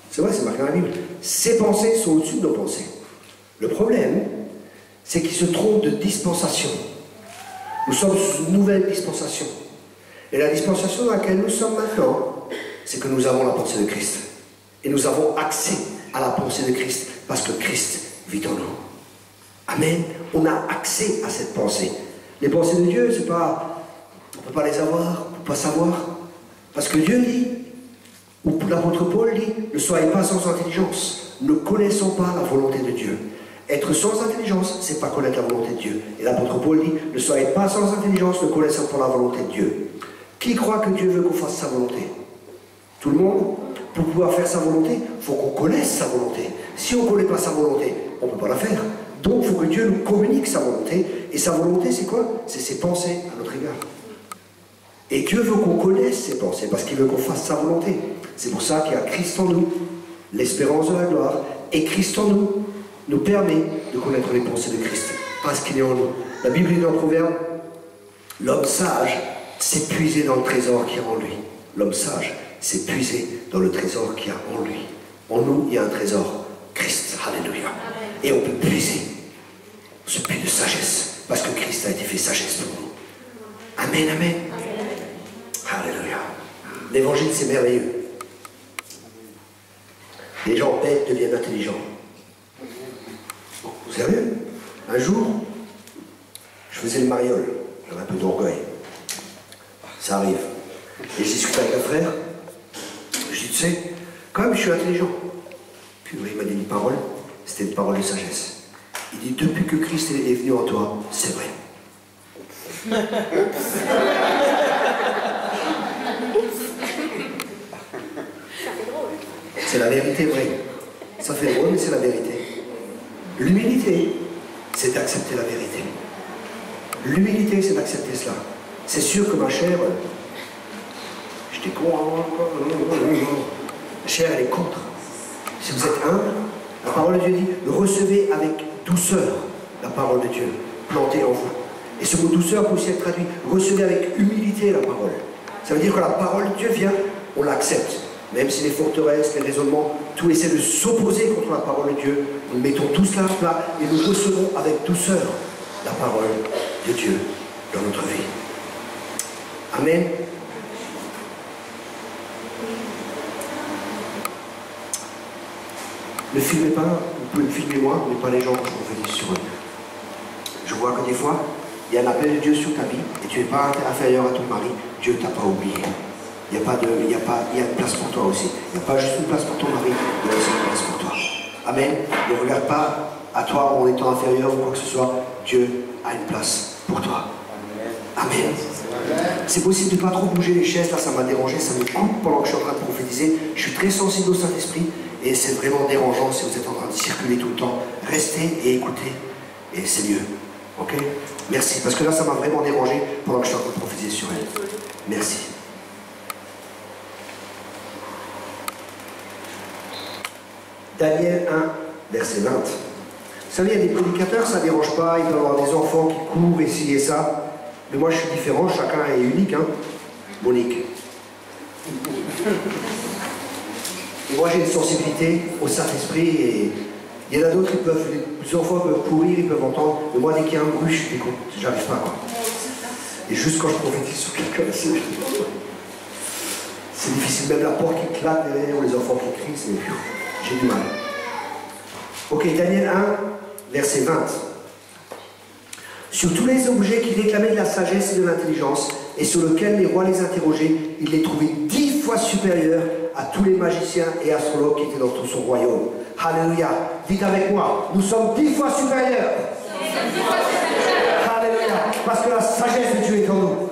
C'est vrai, c'est marqué dans la Bible. Ses pensées sont au-dessus de nos pensées. Le problème, c'est qu'ils se trompent de dispensation. Nous sommes sous une nouvelle dispensation. Et la dispensation dans laquelle nous sommes maintenant, c'est que nous avons la pensée de Christ. Et nous avons accès à la pensée de Christ, parce que Christ vit en nous. Amen. On a accès à cette pensée. Les pensées de Dieu, c'est pas... On ne peut pas les avoir, on ne peut pas savoir. Parce que Dieu dit, ou l'apôtre Paul dit, ne soyez pas sans intelligence. Ne connaissons pas la volonté de Dieu. Être sans intelligence, c'est pas connaître la volonté de Dieu. Et l'apôtre Paul dit, ne soyez pas sans intelligence, ne connaissant pas la volonté de Dieu. Qui croit que Dieu veut qu'on fasse sa volonté? Tout le monde. Pour pouvoir faire sa volonté, il faut qu'on connaisse sa volonté. Si on ne connaît pas sa volonté, on ne peut pas la faire. Donc il faut que Dieu nous communique sa volonté. Et sa volonté, c'est quoi? C'est ses pensées à notre égard. Et Dieu veut qu'on connaisse ses pensées, parce qu'il veut qu'on fasse sa volonté. C'est pour ça qu'il y a Christ en nous, l'espérance de la gloire. Et Christ en nous permet de connaître les pensées de Christ, parce qu'il est en nous. La Bible dit dans le Proverbe, l'homme sage s'est puisé dans le trésor qui est en lui. L'homme sage s'est puisé dans le trésor qui est en lui. En nous, il y a un trésor, Christ. Alléluia. Et on peut puiser ce puits de sagesse, parce que Christ a été fait sagesse pour nous. Amen, amen. Alléluia. L'évangile, c'est merveilleux. Les gens bêtes deviennent intelligents. Sérieux? Un jour, je faisais le mariole. J'avais un peu d'orgueil. Ça arrive. Et je discutais avec un frère. Je dis, tu sais, quand même, je suis intelligent. Puis il m'a dit une parole. C'était une parole de sagesse. Il dit, depuis que Christ est venu en toi, c'est vrai. C'est la vérité vraie. Ça fait drôle, mais c'est la vérité. L'humilité, c'est d'accepter la vérité. L'humilité, c'est d'accepter cela. C'est sûr que ma chair, j'étais con, la chair, elle est contre. Si vous êtes humble, la parole de Dieu dit, recevez avec douceur la parole de Dieu, plantée en vous. Et ce mot douceur peut aussi être traduit, recevez avec humilité la parole. Ça veut dire que la parole de Dieu vient, on l'accepte. Même si les forteresses, les raisonnements, tout essaie de s'opposer contre la parole de Dieu, nous mettons tout cela à plat et nous recevons avec douceur la parole de Dieu dans notre vie. Amen. Ne filmez pas, vous pouvez me filmer moi, mais pas les gens que je prophétise sur eux. Je vois que des fois, il y a un appel de Dieu sur ta vie et tu n'es pas inférieur à ton mari, Dieu ne t'a pas oublié. Il y a une place pour toi aussi. Il n'y a pas juste une place pour ton mari, il y a aussi une place pour toi. Amen. Ne regarde pas à toi en étant inférieur ou quoi que ce soit. Dieu a une place pour toi. Amen. C'est possible de ne pas trop bouger les chaises, là ça m'a dérangé, ça me coupe pendant que je suis en train de prophétiser. Je suis très sensible au Saint-Esprit et c'est vraiment dérangeant si vous êtes en train de circuler tout le temps. Restez et écoutez et c'est mieux. Ok? Merci, parce que là ça m'a vraiment dérangé pendant que je suis en train de prophétiser sur elle. Merci. Daniel 1, verset 20. Vous savez, il y a des prédicateurs, ça ne dérange pas, il peut y avoir des enfants qui courent, ici et ça. Mais moi, je suis différent, chacun est unique, hein. Monique. Et moi, j'ai une sensibilité au Saint-Esprit, et il y en a d'autres qui peuvent, les enfants peuvent courir, ils peuvent entendre, mais moi, dès qu'il y a un bruit, je découvre, j'arrive pas, quoi. Et juste quand je prophétise sur quelqu'un, c'est difficile, même la porte qui claque derrière, ou les enfants qui crient, c'est... J'ai du mal. Ok, Daniel 1, verset 20. Sur tous les objets qui réclamaient de la sagesse et de l'intelligence, et sur lesquels les rois les interrogeaient, il les trouvait 10 fois supérieurs à tous les magiciens et astrologues qui étaient dans tout son royaume. Alléluia. Dites avec moi, nous sommes 10 fois supérieurs. Parce que la sagesse de Dieu est en nous.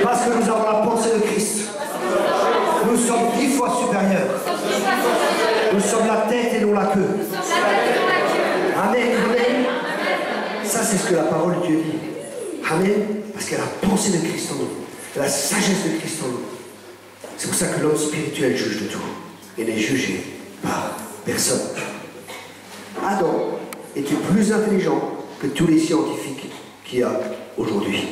Parce que nous avons la pensée de Christ. Nous sommes 10 fois supérieurs. Nous sommes la tête et non la queue. Amen. Amen. Ça, c'est ce que la parole de Dieu dit. Amen. Parce qu'elle a la pensée de Christ en nous. La sagesse de Christ en nous. C'est pour ça que l'homme spirituel juge de tout. Et n'est jugé par personne. Adam était plus intelligent que tous les scientifiques qu'il y a aujourd'hui.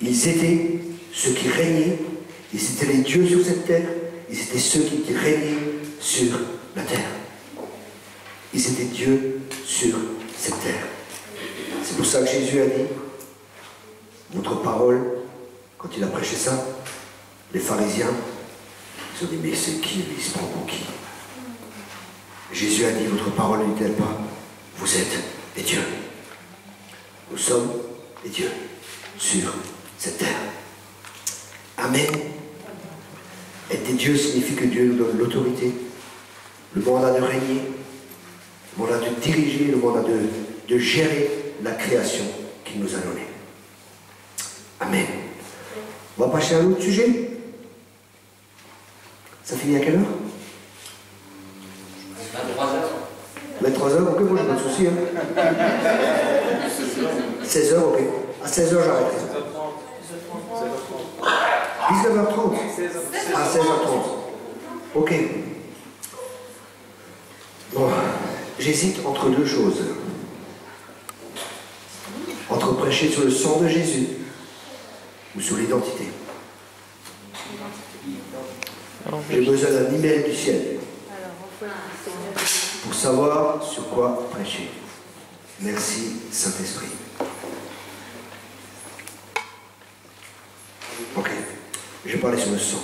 Ils étaient ceux qui régnaient. Ils étaient les dieux sur cette terre. Ils étaient ceux qui régnaient sur la terre. Ils étaient Dieu sur cette terre. C'est pour ça que Jésus a dit, votre parole, quand il a prêché ça, les pharisiens, ils ont dit, mais c'est qui, il se prend pour qui? Jésus a dit, votre parole ne dit-elle pas, vous êtes des dieux. Nous sommes des dieux sur cette terre. Amen. Être des dieux signifie que Dieu nous donne l'autorité, le mandat de régner, le mandat de diriger, le mandat de gérer la création qu'il nous a donnée. Amen. On va passer à un autre sujet. Ça finit à quelle heure? 23h. 23h, ok, moi j'ai pas de soucis. Hein. 16h, ok. À 16h, j'arrêterai. 19h30. À 16h30. Ok. Bon, j'hésite entre deux choses. Entre prêcher sur le sang de Jésus ou sur l'identité. J'ai besoin d'un email du ciel pour savoir sur quoi prêcher. Merci Saint-Esprit. Ok, je vais parler sur le sang.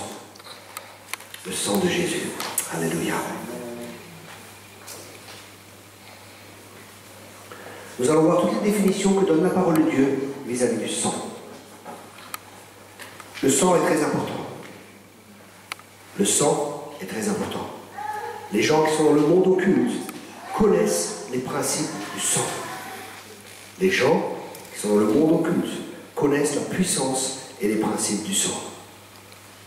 Le sang de Jésus. Alléluia. Nous allons voir toutes les définitions que donne la parole de Dieu vis-à-vis du sang. Le sang est très important. Le sang est très important. Les gens qui sont dans le monde occulte connaissent les principes du sang. Les gens qui sont dans le monde occulte connaissent la puissance et les principes du sang.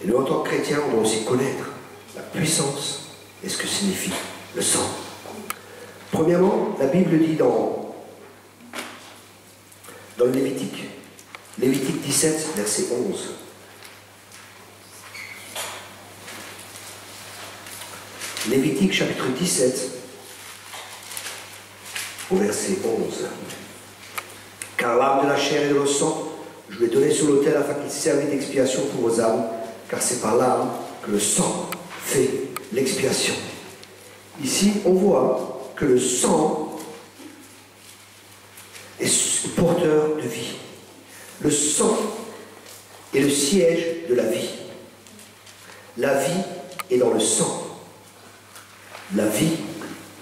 Et nous, en tant que chrétiens, on doit aussi connaître la puissance et ce que signifie le sang. Premièrement, la Bible dit dans le Lévitique 17, verset 11. Lévitique chapitre 17, au verset 11. Car l'âme de la chair et de le sang, je l'ai donné sur l'autel afin qu'il serve d'expiation pour vos âmes, car c'est par l'âme que le sang fait l'expiation. Ici, on voit que le sang est porteur de vie. Le sang est le siège de la vie. La vie est dans le sang. La vie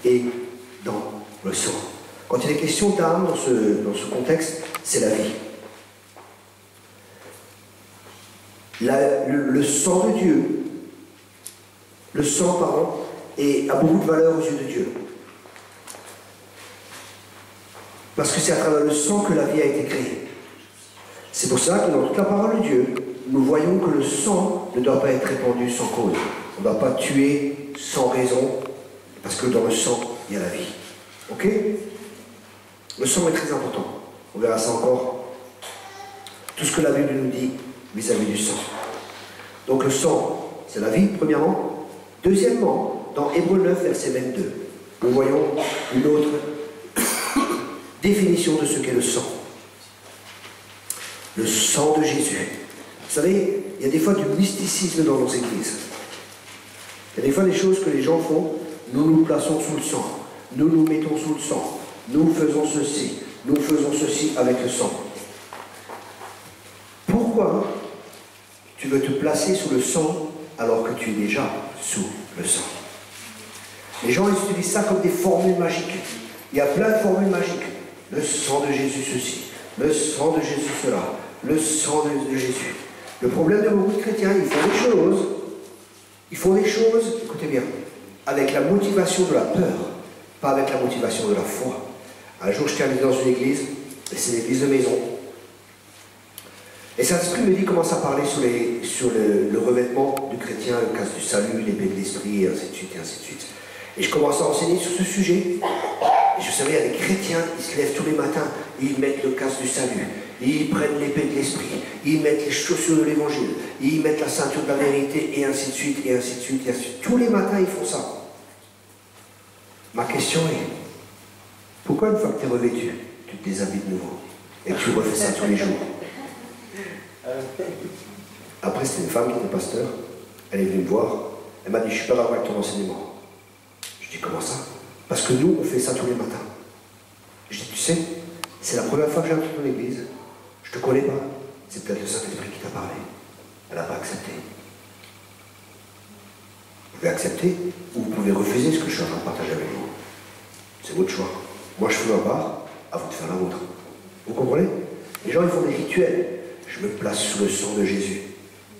est dans le sang. Quand il est question d'âme dans ce contexte, c'est la vie. Le sang de Dieu, le sang, pardon, a beaucoup de valeur aux yeux de Dieu. Parce que c'est à travers le sang que la vie a été créée. C'est pour ça que dans toute la parole de Dieu, nous voyons que le sang ne doit pas être répandu sans cause. On ne doit pas tuer sans raison, parce que dans le sang, il y a la vie. Ok? Le sang est très important. On verra ça encore. Tout ce que la Bible nous dit vis-à-vis du sang. Donc le sang, c'est la vie, premièrement. Deuxièmement, dans Hébreux 9, verset 22, nous voyons une autre définition de ce qu'est le sang. Le sang de Jésus. Vous savez, il y a des fois du mysticisme dans nos églises. Il y a des fois des choses que les gens font. Nous nous plaçons sous le sang. Nous nous mettons sous le sang. Nous faisons ceci. Nous faisons ceci avec le sang. Pourquoi tu veux te placer sous le sang alors que tu es déjà sous le sang? Les gens ils utilisent ça comme des formules magiques. Il y a plein de formules magiques. Le sang de Jésus ceci, le sang de Jésus cela, le sang de Jésus. Le problème de beaucoup de chrétiens, ils font des choses, écoutez bien, avec la motivation de la peur, pas avec la motivation de la foi. Un jour, je suis allé dans une église, et c'est une église de maison, Et Saint-Esprit me dit, commence à parler sur le revêtement du chrétien, le casque du salut, l'épée de l'esprit, et ainsi de suite, et ainsi de suite. Et je commence à enseigner sur ce sujet. Et je savais, il y a des chrétiens, ils se lèvent tous les matins, ils mettent le casque du salut, ils prennent l'épée de l'esprit, ils mettent les chaussures de l'évangile, ils mettent la ceinture de la vérité, et ainsi de suite, et ainsi de suite, et ainsi de suite. Tous les matins, ils font ça. Ma question est, pourquoi une fois que tu es revêtu, tu te déshabilles de nouveau et que tu refais ça tous les jours? Après, c'était une femme qui était pasteur, elle est venue me voir, elle m'a dit, je ne suis pas d'accord avec ton enseignement. Je dis, comment ça? Parce que nous, on fait ça tous les matins. Je dis, tu sais, c'est la première fois que j'entre dans l'église, je ne te connais pas, c'est peut-être le Saint-Esprit qui t'a parlé. Elle n'a pas accepté. Vous pouvez accepter ou vous pouvez refuser ce que je suis en train de partager avec vous. C'est votre choix. Moi, je fais ma part, à vous de faire la vôtre. Vous comprenez? Les gens, ils font des rituels. Je me place sous le sang de Jésus.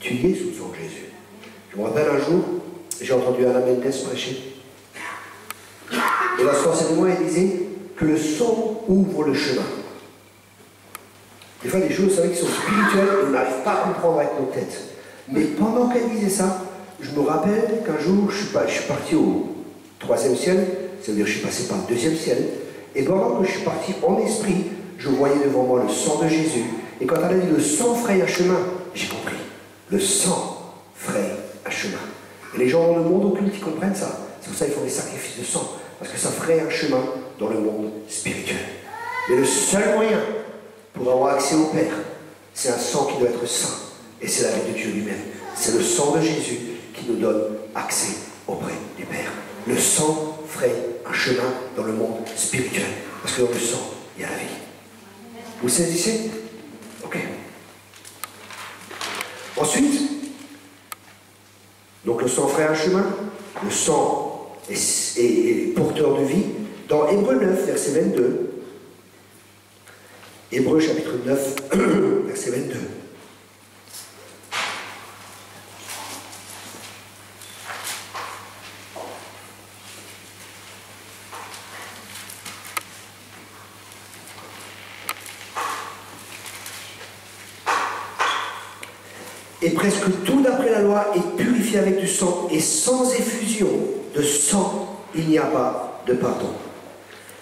Tu y es sous le sang de Jésus. Je me rappelle un jour, j'ai entendu Alain Mendes prêcher. Et dans son enseignement, il disait que le sang ouvre le chemin. Des fois, des choses, vous savez, qui sont spirituelles, et on n'arrive pas à comprendre avec nos têtes. Mais pendant qu'elle disait ça, je me rappelle qu'un jour, je suis parti au 3e ciel, c'est-à-dire que je suis passé par le 2e ciel, et pendant que je suis parti en esprit, je voyais devant moi le sang de Jésus. Et quand elle a dit le sang fraye un chemin, j'ai compris. Le sang fraye un chemin. Et les gens dans le monde occulte, ils comprennent ça. C'est pour ça qu'ils font des sacrifices de sang. Parce que ça fraye un chemin dans le monde spirituel. Mais le seul moyen pour avoir accès au Père, c'est un sang qui doit être saint. Et c'est la vie de Dieu lui-même. C'est le sang de Jésus qui nous donne accès auprès du Père. Le sang fraye un chemin dans le monde spirituel. Parce que dans le sang, il y a la vie. Vous saisissez? Ok. Ensuite, donc le sang fraye un chemin. Le sang est porteur de vie. Dans Hébreux 9, verset 22, Hébreux chapitre 9, verset 22. Et presque tout d'après la loi est purifié avec du sang, et sans effusion de sang, il n'y a pas de pardon.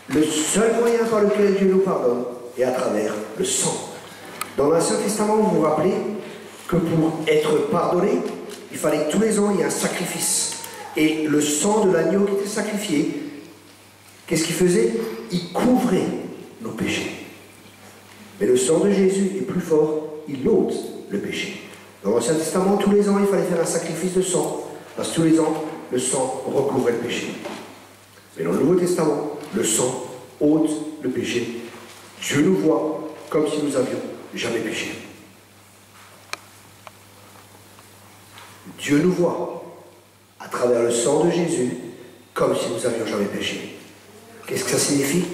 Le seul moyen par lequel Dieu nous pardonne est à travers le sang. Dans l'Ancien Testament, vous vous rappelez que pour être pardonné, il fallait que tous les ans il y ait un sacrifice. Et le sang de l'agneau qui était sacrifié, qu'est-ce qu'il faisait? Il couvrait nos péchés. Mais le sang de Jésus est plus fort, il ôte le péché. Dans l'Ancien Testament, tous les ans, il fallait faire un sacrifice de sang, parce que tous les ans, le sang recouvrait le péché. Mais dans le Nouveau Testament, le sang ôte le péché. Dieu nous voit comme si nous avions jamais péché. Dieu nous voit à travers le sang de Jésus comme si nous avions jamais péché. Qu'est-ce que ça signifie?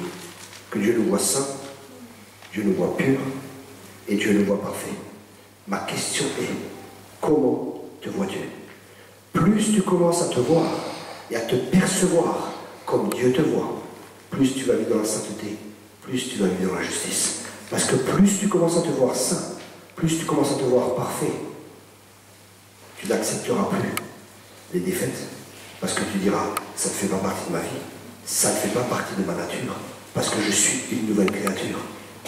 Que Dieu nous voit saint, Dieu nous voit pur et Dieu nous voit parfait. Ma question est, comment te vois-tu? Plus tu commences à te voir et à te percevoir comme Dieu te voit, plus tu vas vivre dans la sainteté, plus tu vas vivre dans la justice. Parce que plus tu commences à te voir saint, plus tu commences à te voir parfait, tu n'accepteras plus les défaites. Parce que tu diras, ça ne fait pas partie de ma vie, ça ne fait pas partie de ma nature, parce que je suis une nouvelle créature.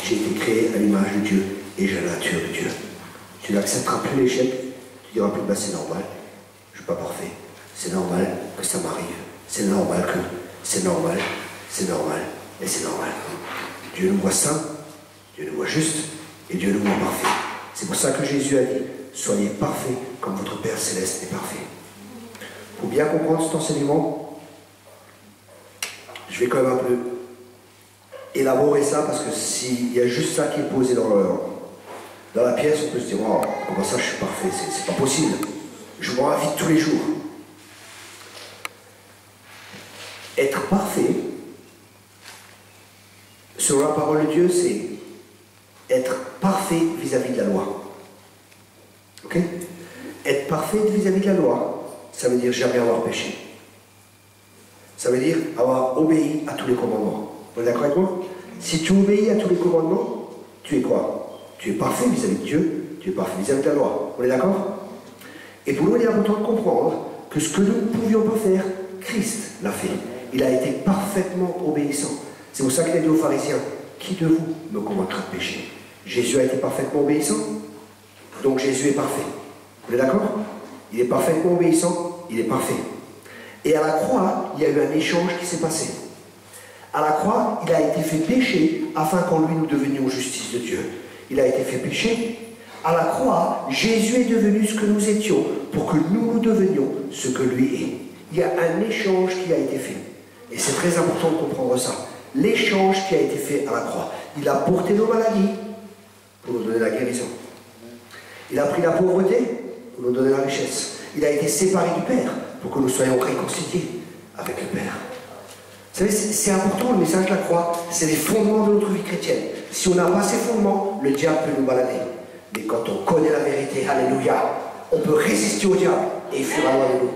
J'ai été créé à l'image de Dieu et j'ai la nature de Dieu. Tu n'accepteras plus l'échec, tu diras plus, bah, c'est normal, je ne suis pas parfait, c'est normal que ça m'arrive, c'est normal que, c'est normal, et c'est normal. Dieu nous voit saint, Dieu nous voit juste, et Dieu nous voit parfait. C'est pour ça que Jésus a dit, soyez parfaits comme votre Père Céleste est parfait. Pour bien comprendre cet enseignement, je vais quand même un peu élaborer ça, parce que s'il y a juste ça qui est posé dans la pièce, on peut se dire, oh, comment ça je suis parfait, c'est pas possible. Je m'en invite tous les jours. Être parfait, selon la parole de Dieu, c'est être parfait vis-à-vis de la loi. Ok? Être parfait vis-à-vis de la loi, ça veut dire jamais avoir péché. Ça veut dire avoir obéi à tous les commandements. Vous êtes d'accord avec moi? Si tu obéis à tous les commandements, tu es quoi? Tu es parfait vis-à-vis de Dieu, Tu es parfait vis-à-vis de la loi. On est d'accord? Et pour nous, il est important de comprendre que ce que nous ne pouvions pas faire, Christ l'a fait. Il a été parfaitement obéissant. C'est pour ça qu'il a dit aux pharisiens, qui de vous me convaincra de péché? Jésus a été parfaitement obéissant, donc Jésus est parfait. Vous êtes d'accord? Il est parfaitement obéissant, il est parfait. Et à la croix, il y a eu un échange qui s'est passé. À la croix, il a été fait péché afin qu'en lui nous devenions justice de Dieu. Il a été fait péché. À la croix, Jésus est devenu ce que nous étions pour que nous devenions ce que lui est. Il y a un échange qui a été fait. Et c'est très important de comprendre ça. L'échange qui a été fait à la croix. Il a porté nos maladies pour nous donner la guérison. Il a pris la pauvreté pour nous donner la richesse. Il a été séparé du Père pour que nous soyons réconciliés avec le Père. Vous savez, c'est important, le message de la croix, c'est les fondements de notre vie chrétienne. Si on n'a pas ces fondements, le diable peut nous balader. Mais quand on connaît la vérité, alléluia, on peut résister au diable et il fuira loin de nous.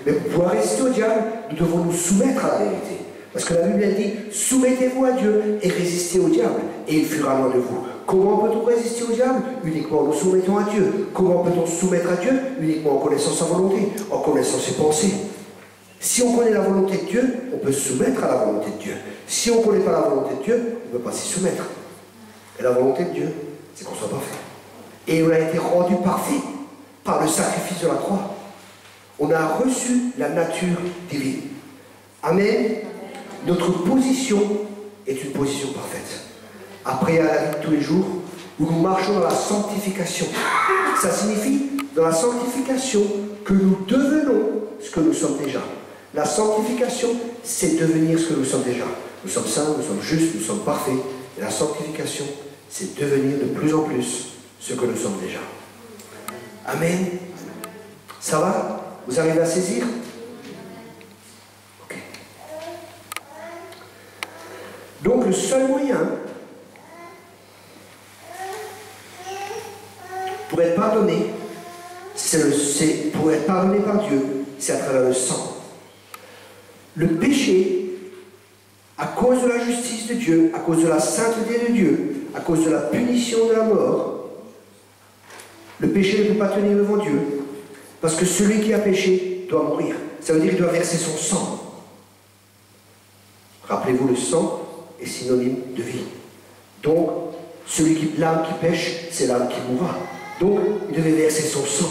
Mais pour pouvoir résister au diable, nous devons nous soumettre à la vérité. Parce que la Bible elle dit, soumettez-vous à Dieu et résistez au diable et il fuira loin de vous. Comment peut-on résister au diable? Uniquement en nous soumettant à Dieu. Comment peut-on se soumettre à Dieu? Uniquement en connaissant sa volonté, en connaissant ses pensées. Si on connaît la volonté de Dieu, on peut se soumettre à la volonté de Dieu. Si on ne connaît pas la volonté de Dieu, on ne peut pas s'y soumettre. Et la volonté de Dieu, c'est qu'on soit parfait. Et on a été rendu parfait par le sacrifice de la croix. On a reçu la nature divine. Amen. Notre position est une position parfaite. Après, à la vie de tous les jours, où nous marchons dans la sanctification. Ça signifie, dans la sanctification, que nous devenons ce que nous sommes déjà. La sanctification, c'est devenir ce que nous sommes déjà. Nous sommes saints, nous sommes justes, nous sommes parfaits. Et la sanctification, c'est devenir de plus en plus ce que nous sommes déjà. Amen. Ça va? Vous arrivez à saisir? Ok. Donc le seul moyen pour être pardonné, pour être pardonné par Dieu, c'est à travers le sang. Le péché, à cause de la justice de Dieu, à cause de la sainteté de Dieu, à cause de la punition de la mort, le péché ne peut pas tenir devant Dieu, parce que celui qui a péché doit mourir. Ça veut dire qu'il doit verser son sang. Rappelez-vous, le sang est synonyme de vie. Donc, l'âme qui pêche, c'est l'âme qui mourra. Donc, il devait verser son sang.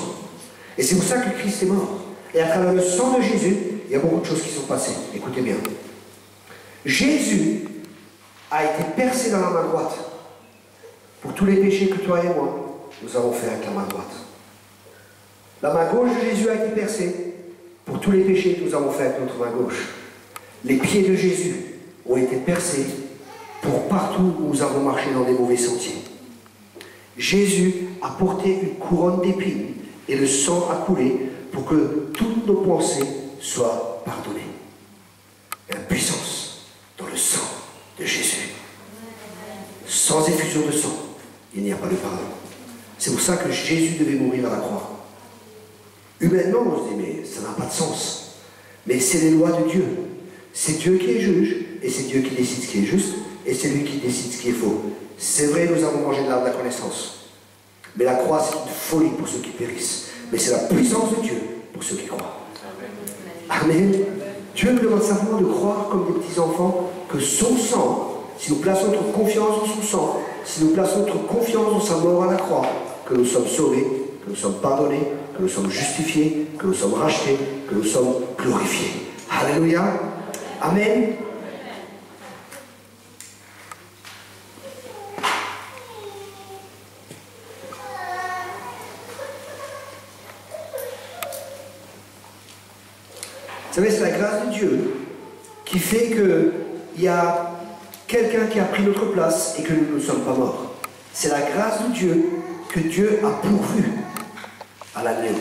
Et c'est pour ça que Christ est mort. Et à travers le sang de Jésus, il y a beaucoup de choses qui sont passées. Écoutez bien. Jésus a été percé dans la main droite. Pour tous les péchés que toi et moi, nous avons fait avec la main droite. La main gauche de Jésus a été percée pour tous les péchés que nous avons fait avec notre main gauche. Les pieds de Jésus ont été percés pour partout où nous avons marché dans des mauvais sentiers. Jésus a porté une couronne d'épines et le sang a coulé pour que toutes nos pensées soient pardonnées. Il y a une puissance dans le sang de Jésus. Sans effusion de sang, il n'y a pas de pardon. C'est pour ça que Jésus devait mourir à la croix. Humainement, on se dit, mais ça n'a pas de sens. Mais c'est les lois de Dieu. C'est Dieu qui est juge, et c'est Dieu qui décide ce qui est juste, et c'est lui qui décide ce qui est faux. C'est vrai, nous avons mangé de l'arbre de la connaissance. Mais la croix, c'est une folie pour ceux qui périssent. Mais c'est la puissance de Dieu pour ceux qui croient. Amen. Dieu nous demande simplement de croire comme des petits enfants que son sang, si nous plaçons notre confiance en son sang, si nous plaçons notre confiance en sa mort à la croix, que nous sommes sauvés, que nous sommes pardonnés, que nous sommes justifiés, que nous sommes rachetés, que nous sommes glorifiés. Alléluia. Amen. Vous savez, c'est la grâce de Dieu qui fait qu'il y a quelqu'un qui a pris notre place et que nous ne sommes pas morts. C'est la grâce de Dieu que Dieu a pourvu à l'agneau.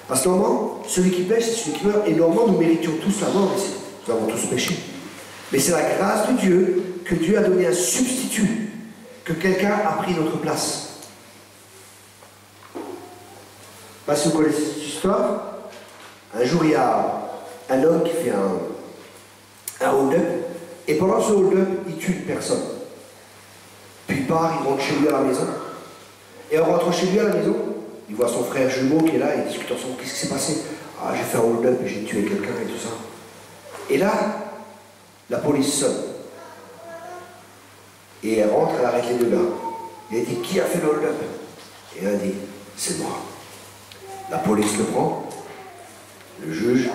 Parce que normalement, celui qui pêche, c'est celui qui meurt. Et normalement, nous méritions tous la mort ici. Nous avons tous péché. Mais c'est la grâce de Dieu que Dieu a donné un substitut, que quelqu'un a pris notre place. Parce que vous connaissez cette histoire. Un jour, il y a un homme qui fait un hold-up, et pendant ce hold-up, il tue une personne. Puis il part, il rentre chez lui à la maison, Et en rentrant chez lui à la maison, il voit son frère jumeau qui est là, et il discute ensemble. Qu'est-ce qui s'est passé? Ah, j'ai fait un hold-up et j'ai tué quelqu'un et tout ça. Et là, la police sonne. Et elle rentre, elle arrête les deux gars. Et elle dit, qui a fait le hold-up? Et elle dit, c'est moi. La police le prend, le juge,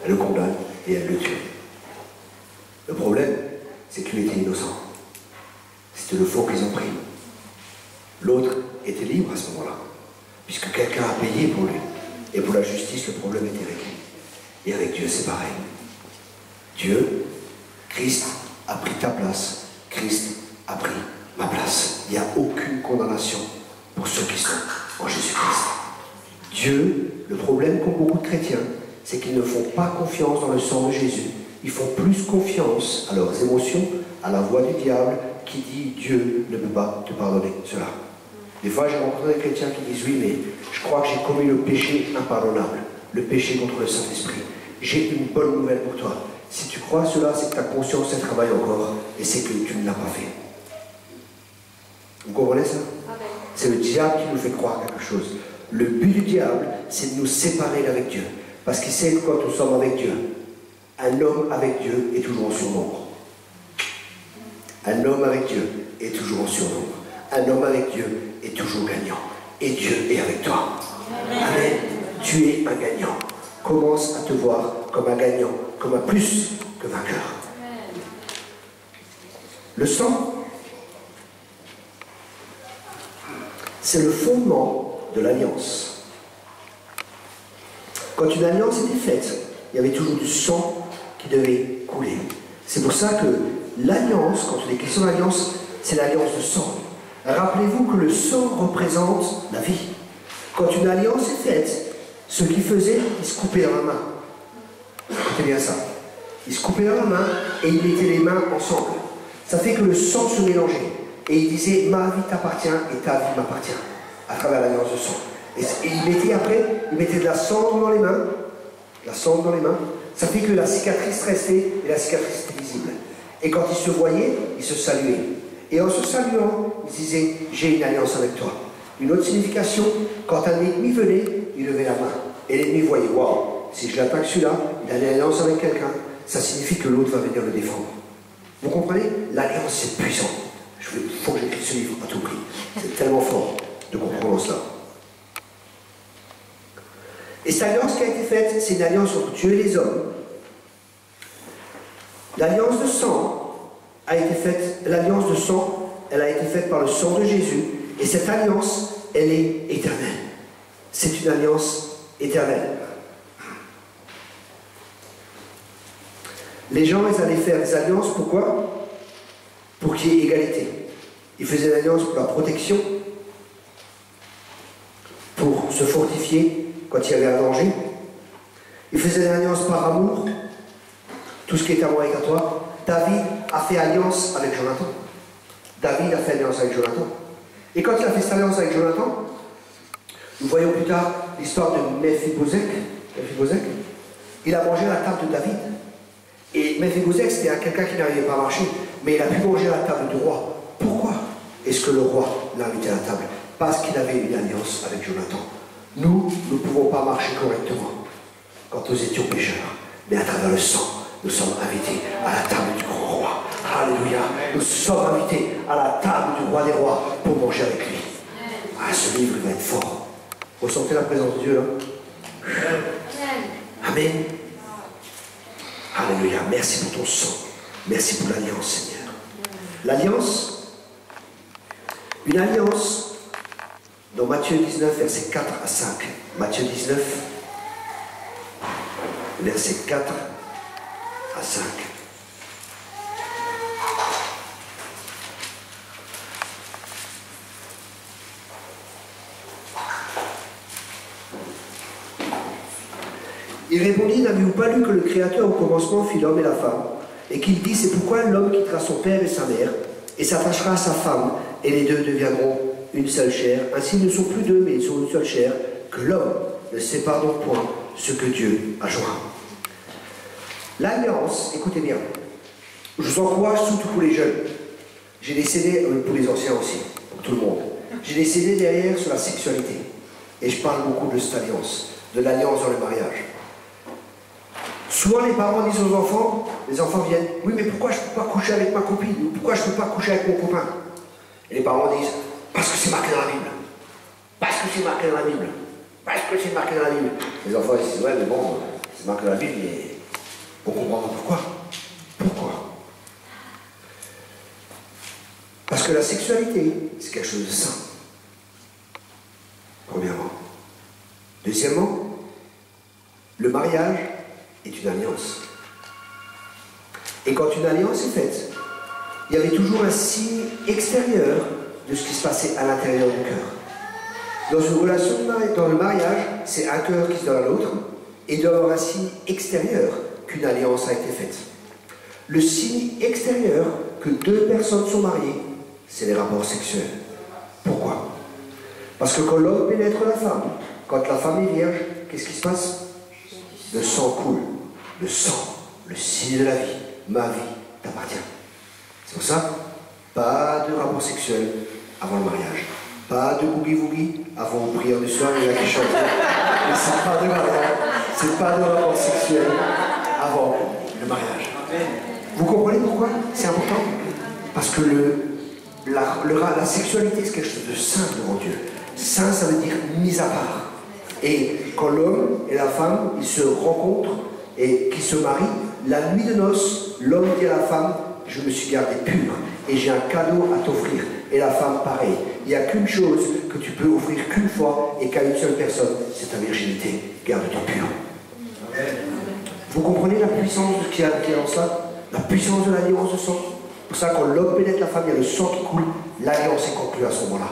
elle le condamne et elle le tue. Le problème, c'est que lui était innocent. C'était le faux qu'ils ont pris. L'autre était libre à ce moment-là, puisque quelqu'un a payé pour lui. Et pour la justice, le problème était réglé. Et avec Dieu, c'est pareil. Dieu, Christ a pris ta place. Christ a pris ma place. Il n'y a aucune condamnation pour ceux qui sont en Jésus-Christ. Dieu, le problème qu'ont beaucoup de chrétiens, c'est qu'ils ne font pas confiance dans le sang de Jésus. Ils font plus confiance à leurs émotions, à la voix du diable qui dit Dieu ne peut pas te pardonner cela. Des fois, j'ai rencontré des chrétiens qui disent oui, mais je crois que j'ai commis le péché impardonnable, le péché contre le Saint-Esprit. J'ai une bonne nouvelle pour toi. Si tu crois cela, c'est que ta conscience elle travaille encore et c'est que tu ne l'as pas fait. Vous comprenez ça? C'est le diable qui nous fait croire quelque chose. Le but du diable, c'est de nous séparer d'avec Dieu. Parce qu'il sait que quand nous sommes avec Dieu, un homme avec Dieu est toujours en surnombre. Un homme avec Dieu est toujours en surnombre. Un homme avec Dieu est toujours gagnant. Et Dieu est avec toi. Amen. Tu es un gagnant. Commence à te voir comme un gagnant, comme un plus que vainqueur. Le sang, c'est le fondement de l'alliance. Quand une alliance était faite, il y avait toujours du sang qui devait couler. C'est pour ça que l'alliance, quand on est question d'alliance, c'est l'alliance de sang. Rappelez-vous que le sang représente la vie. Quand une alliance est faite, ce qu'il faisait, il se coupait dans la main. Écoutez bien ça. Il se coupait dans la main et il mettait les mains ensemble. Ça fait que le sang se mélangeait. Et il disait, ma vie t'appartient et ta vie m'appartient. À travers l'alliance de sang. Et il mettait après, il mettait de la cendre dans les mains. La cendre dans les mains. Ça fait que la cicatrice restait et la cicatrice était visible. Et quand ils se voyaient, ils se saluaient. Et en se saluant, ils disaient, j'ai une alliance avec toi. Une autre signification, quand un ennemi venait, il levait la main. Et l'ennemi voyait, waouh, si je l'attaque celui-là, il a une alliance avec quelqu'un, ça signifie que l'autre va venir le défendre. Vous comprenez? L'alliance, c'est puissant. Il faut que j'écrive ce livre à tout prix. C'est tellement fort de comprendre cela. Et cette alliance qui a été faite, c'est une alliance entre Dieu et les hommes. L'alliance de sang a été faite, l'alliance de sang, elle a été faite par le sang de Jésus. Et cette alliance, elle est éternelle. C'est une alliance éternelle. Les gens, ils allaient faire des alliances, pourquoi? Pour qu'il y ait égalité. Ils faisaient une alliance pour la protection, pour se fortifier quand il y avait un danger. Ils faisaient une alliance par amour. Tout ce qui est à moi est à toi. David a fait alliance avec Jonathan. David a fait alliance avec Jonathan. Et quand il a fait cette alliance avec Jonathan, nous voyons plus tard l'histoire de Mephibosheth. Il a mangé à la table de David. Et Mephibosheth, c'était quelqu'un qui n'arrivait pas à marcher, mais il a pu manger à la table du roi. Pourquoi est-ce que le roi l'a invité à la table? Parce qu'il avait une alliance avec Jonathan. Nous ne pouvons pas marcher correctement quand nous étions pécheurs, mais à travers le sang, nous sommes invités à la table du grand roi. Alléluia. Nous sommes invités à la table du roi des rois pour manger avec lui. Ah, ce livre va être fort. Ressentez la présence de Dieu là? Amen. Alléluia. Merci pour ton sang. Merci pour l'alliance, Seigneur. L'alliance, une alliance, dans Matthieu 19, versets 4 à 5. Matthieu 19, versets 4 à 5. Il répondit, n'avez-vous pas lu que le Créateur au commencement fit l'homme et la femme, et qu'il dit, c'est pourquoi l'homme quittera son père et sa mère, et s'attachera à sa femme, et les deux deviendront une seule chair. Ainsi, ils ne sont plus deux, mais ils sont une seule chair, que l'homme ne sépare donc point ce que Dieu a joint. L'alliance, écoutez bien, je vous encourage surtout pour les jeunes. J'ai des CD pour les anciens aussi, pour tout le monde. J'ai des CD derrière sur la sexualité. Et je parle beaucoup de cette alliance, de l'alliance dans le mariage. Souvent les parents disent aux enfants, les enfants viennent, oui mais pourquoi je ne peux pas coucher avec ma copine? Ou pourquoi je ne peux pas coucher avec mon copain? Et les parents disent, parce que c'est marqué dans la Bible. Parce que c'est marqué dans la Bible. Parce que c'est marqué dans la Bible. Les enfants ils disent, ouais mais bon, c'est marqué dans la Bible, mais on comprend pas pourquoi. Pourquoi? Parce que la sexualité, c'est quelque chose de sain. Premièrement. Deuxièmement, le mariage est une alliance. Et quand une alliance est faite, il y avait toujours un signe extérieur de ce qui se passait à l'intérieur du cœur. Dans une relation, dans le mariage, c'est un cœur qui se donne à l'autre, et il doit y avoir un signe extérieur qu'une alliance a été faite. Le signe extérieur que deux personnes sont mariées, c'est les rapports sexuels. Pourquoi? Parce que quand l'homme pénètre la femme, quand la femme est vierge, qu'est-ce qui se passe? Le sang coule. Le sang, le signe de la vie. Ma vie t'appartient. C'est pour ça, pas de rapport sexuel avant le mariage. Pas de boogie-woogie avant la prière du soir, il y a qui chante. Mais c'est pas de mariage, c'est pas de rapport sexuel avant le mariage. Vous comprenez pourquoi c'est important? Parce que la sexualité, c'est quelque chose de saint devant Dieu. Saint, ça veut dire mis à part. Et quand l'homme et la femme, ils se rencontrent et qu'ils se marient, la nuit de noces, l'homme dit à la femme, je me suis gardé pur et j'ai un cadeau à t'offrir. Et la femme, pareil. Il n'y a qu'une chose que tu peux offrir qu'une fois et qu'à une seule personne, c'est ta virginité. Garde-toi pur. Vous comprenez la puissance qui est en ça? La puissance de l'alliance de sang. C'est pour ça que quand l'homme pénètre la femme, il y a le sang qui coule, l'alliance est conclue à ce moment-là.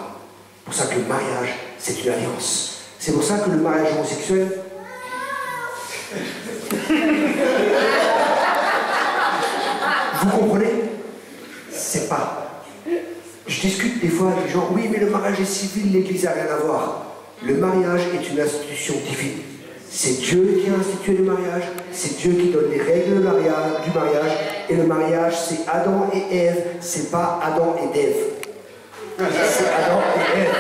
C'est pour ça que le mariage, c'est une alliance. C'est pour ça que le mariage homosexuel, vous comprenez? C'est pas. Je discute des fois avec les gens, oui mais le mariage est civil, l'église n'a rien à voir. Le mariage est une institution divine. C'est Dieu qui a institué le mariage, c'est Dieu qui donne les règles du mariage, et le mariage c'est Adam et Ève, c'est pas Adam et Dave. C'est Adam et Ève.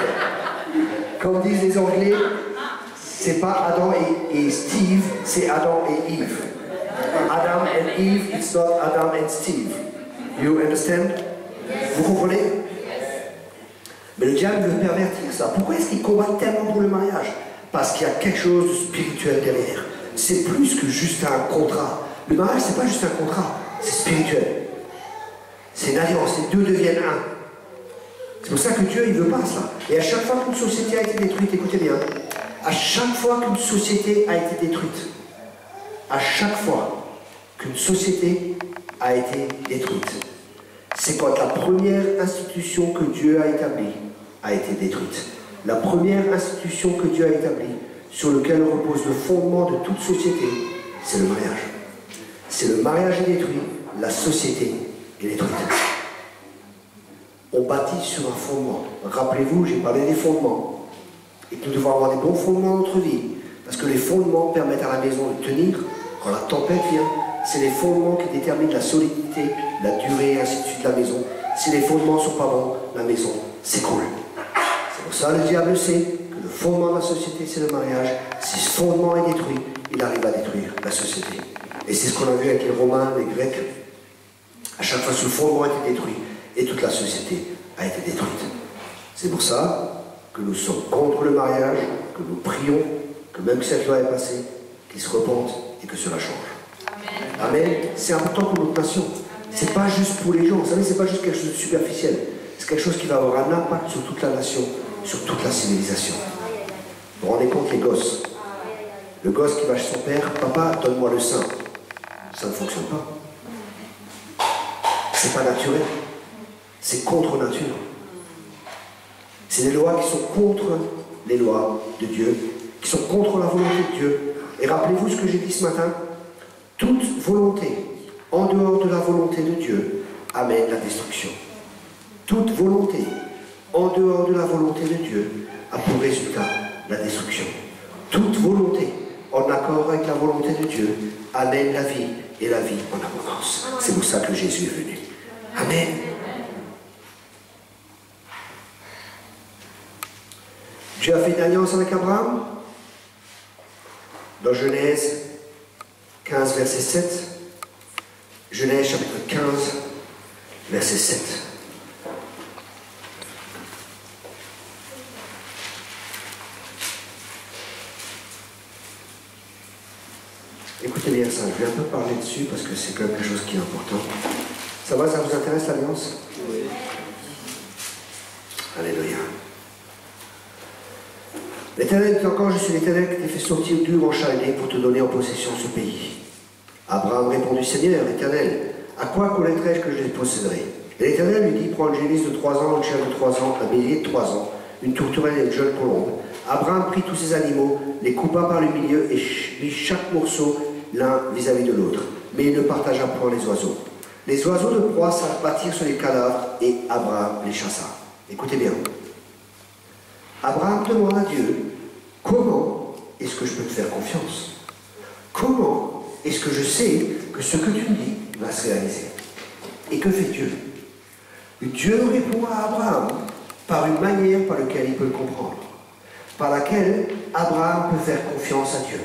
Comme disent les Anglais, c'est pas Adam et Steve, c'est Adam et Eve. Adam and Eve, it's not Adam and Steve. You understand? Vous comprenez? Mais le diable veut pervertir ça. Pourquoi est-ce qu'il combat tellement pour le mariage? Parce qu'il y a quelque chose de spirituel derrière. C'est plus que juste un contrat. Le mariage, c'est pas juste un contrat, c'est spirituel. C'est une alliance, les deux deviennent un. C'est pour ça que Dieu, il veut pas ça. Et à chaque fois qu'une société a été détruite, écoutez bien, à chaque fois qu'une société a été détruite, à chaque fois qu'une société a été détruite, c'est quand la première institution que Dieu a établie a été détruite. La première institution que Dieu a établie, sur laquelle repose le fondement de toute société, c'est le mariage. C'est le mariage est détruit, la société est détruite. On bâtit sur un fondement. Rappelez-vous, j'ai parlé des fondements. Et que nous devons avoir des bons fondements dans notre vie. Parce que les fondements permettent à la maison de tenir quand la tempête vient. C'est les fondements qui déterminent la solidité, la durée et ainsi de suite de la maison. Si les fondements ne sont pas bons, la maison s'écroule. C'est pour ça que le diable sait que le fondement de la société, c'est le mariage. Si ce fondement est détruit, il arrive à détruire la société. Et c'est ce qu'on a vu avec les Romains, les Grecs. À chaque fois, ce fondement a été détruit et toute la société a été détruite. C'est pour ça que nous sommes contre le mariage, que nous prions, que même si cette loi est passée, qu'ils se repentent et que cela change. Amen. C'est important pour notre nation. C'est pas juste pour les gens. Vous savez, c'est pas juste quelque chose de superficiel. C'est quelque chose qui va avoir un impact sur toute la nation, sur toute la civilisation. Vous vous rendez compte, les gosses? Le gosse qui va chez son père, papa, donne-moi le sein. Ça ne fonctionne pas. C'est pas naturel. C'est contre nature. C'est des lois qui sont contre les lois de Dieu, qui sont contre la volonté de Dieu. Et rappelez-vous ce que j'ai dit ce matin. Toute volonté en dehors de la volonté de Dieu amène la destruction. Toute volonté en dehors de la volonté de Dieu a pour résultat la destruction. Toute volonté en accord avec la volonté de Dieu amène la vie et la vie en abondance. C'est pour ça que Jésus est venu. Amen. Dieu a fait une alliance avec Abraham. Dans Genèse 15, verset 7. Genèse chapitre 15, verset 7. Écoutez bien ça, je vais un peu parler dessus parce que c'est quand même quelque chose qui est important. Ça va, ça vous intéresse l'alliance? Oui. Alléluia. L'Éternel dit encore, je suis l'Éternel qui t'ai fait sortir d'Ur en Chaldée pour te donner en possession ce pays. Abraham répondit, Seigneur, l'Éternel, à quoi connaîtrai-je que je les posséderai? Et l'Éternel lui dit, prends une génisse de 3 ans, une chèvre de 3 ans, un bélier de 3 ans, une tourterelle et une jeune colombe. Abraham prit tous ces animaux, les coupa par le milieu et mit chaque morceau l'un vis-à-vis de l'autre. Mais il ne partagea point les oiseaux. Les oiseaux de proie s'abattirent sur les cadavres et Abraham les chassa. Écoutez bien. Abraham demande à Dieu, comment est-ce que je peux te faire confiance? Comment est-ce que je sais que ce que tu me dis va se réaliser? Et que fait Dieu? Dieu répond à Abraham par une manière par laquelle il peut le comprendre, par laquelle Abraham peut faire confiance à Dieu.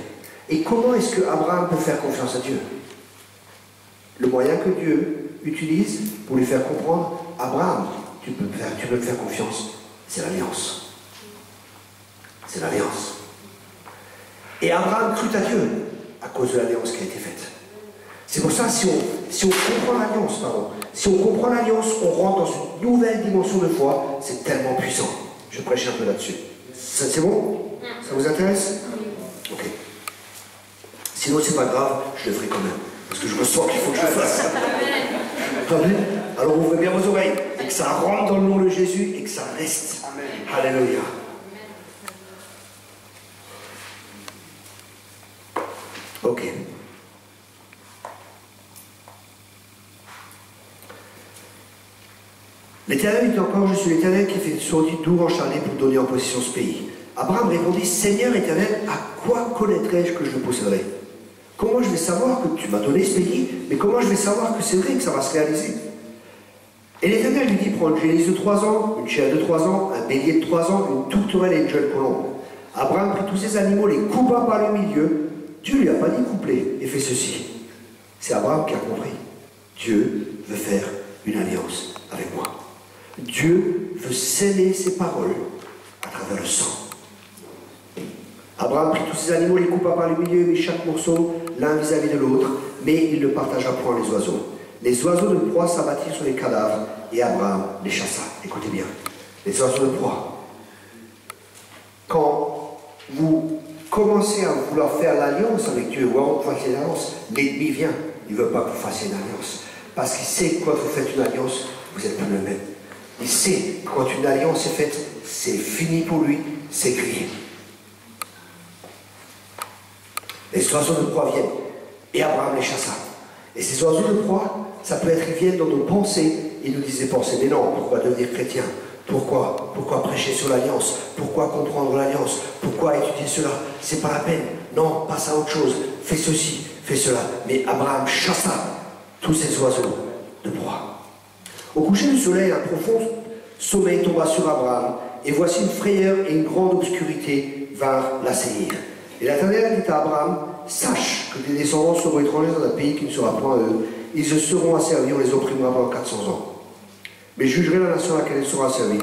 Et comment est-ce que Abraham peut faire confiance à Dieu? Le moyen que Dieu utilise pour lui faire comprendre, Abraham, tu peux me faire confiance, c'est l'alliance. C'est l'alliance. Et Abraham crut à Dieu à cause de l'alliance qui a été faite. C'est pour ça, si on comprend l'alliance, si on comprend l'alliance, on rentre dans une nouvelle dimension de foi, c'est tellement puissant. Je prêche un peu là-dessus. C'est bon? Ça vous intéresse? Ok. Sinon, c'est pas grave, je le ferai quand même. Parce que je ressens qu'il faut que je le fasse. Amen. Alors ouvrez bien vos oreilles, et que ça rentre dans le nom de Jésus, et que ça reste. Amen. Alléluia. Ok. L'Éternel dit encore, je suis l'Éternel qui fait sortir d'Ur en Chaldée pour donner en possession ce pays. Abraham répondit, Seigneur Éternel, à quoi connaîtrai-je que je le posséderai? Comment je vais savoir que tu m'as donné ce pays, mais comment je vais savoir que c'est vrai que ça va se réaliser? Et l'Éternel lui dit, prends une génisse de 3 ans, une chèvre de 3 ans, un bélier de 3 ans, une tourterelle et une jeune colombe. Abraham prit tous ces animaux, les coupa par le milieu. Dieu lui a pas dit coupler et fait ceci. C'est Abraham qui a compris. Dieu veut faire une alliance avec moi. Dieu veut sceller ses paroles à travers le sang. Abraham prit tous ces animaux, les coupa par le milieu, et mit chaque morceau l'un vis-à-vis de l'autre, mais il ne partagea point les oiseaux. Les oiseaux de proie s'abattirent sur les cadavres, et Abraham les chassa. Écoutez bien, les oiseaux de proie. Quand vous commencez à vouloir faire l'alliance avec Dieu, ou avant que vous fassiez l'alliance, l'ennemi vient, il ne veut pas que vous fassiez une alliance. Parce qu'il sait que quand vous faites une alliance, vous n'êtes plus le même. Il sait que quand une alliance est faite, c'est fini pour lui, c'est grillé. Les oiseaux de proie viennent, et Abraham les chassa. Et ces oiseaux de proie, ça peut être, ils viennent dans nos pensées, ils nous disent des pensées, mais non, pourquoi devenir chrétien? Pourquoi prêcher sur l'alliance? Pourquoi comprendre l'alliance? Pourquoi étudier cela? C'est pas la peine. Non, passe à autre chose. Fais ceci, fais cela. Mais Abraham chassa tous ces oiseaux de proie. Au coucher du soleil, un profond sommeil tomba sur Abraham, et voici une frayeur et une grande obscurité vinrent l'assaillir. Et l'Éternel dit à Abraham, sache que tes descendants seront étrangers dans un pays qui ne sera point à eux. Ils se seront asservis, on les opprimera pendant 400 ans. Mais je jugerai la nation à laquelle ils seront asservis.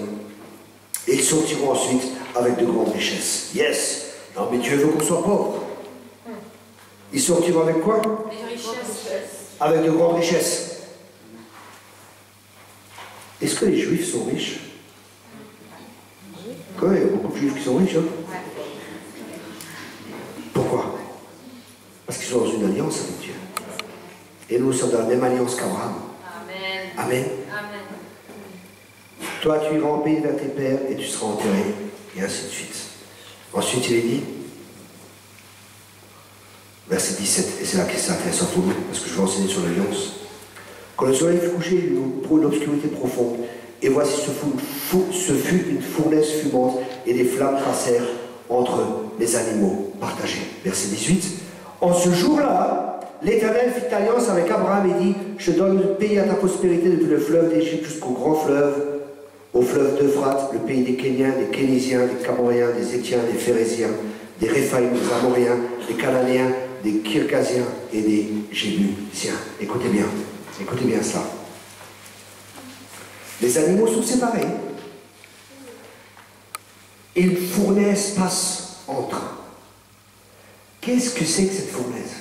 Et ils sortiront ensuite avec de grandes richesses. Yes! Non, mais Dieu veut qu'on soit pauvre. Ils sortiront avec quoi? Des richesses. Avec de grandes richesses. Est-ce que les Juifs sont riches? Quand même, il y a beaucoup de Juifs qui sont riches. Hein? Pourquoi? Parce qu'ils sont dans une alliance avec Dieu. Et nous sommes dans la même alliance qu'Abraham. Amen. Amen. Amen. Toi, tu iras en pays vers tes pères et tu seras enterré. Et ainsi de suite. Ensuite, il est dit, verset 17, et c'est là que c'est intéressant pour nous, parce que je vais enseigner sur l'alliance. Quand le soleil fut couché, il eut une obscurité profonde. Et voici ce fut une fournaise fumante, et des flammes passèrent entre les animaux partagés. Verset 18. En ce jour-là, l'Éternel fit alliance avec Abraham et dit, je donne le pays à ta prospérité depuis le fleuve d'Égypte jusqu'au grand fleuve, au fleuve d'Euphrate, le pays des Kéniens, des Kénisiens, des Camoréens, des Étiens, des Phérésiens, des Réphaïm, des Amoriens, des Cananéens, des Kirkasiens et des Jébusiens. Écoutez bien cela. Les animaux sont séparés. Et une fournaise passe entre. Qu'est-ce que c'est que cette fournaise?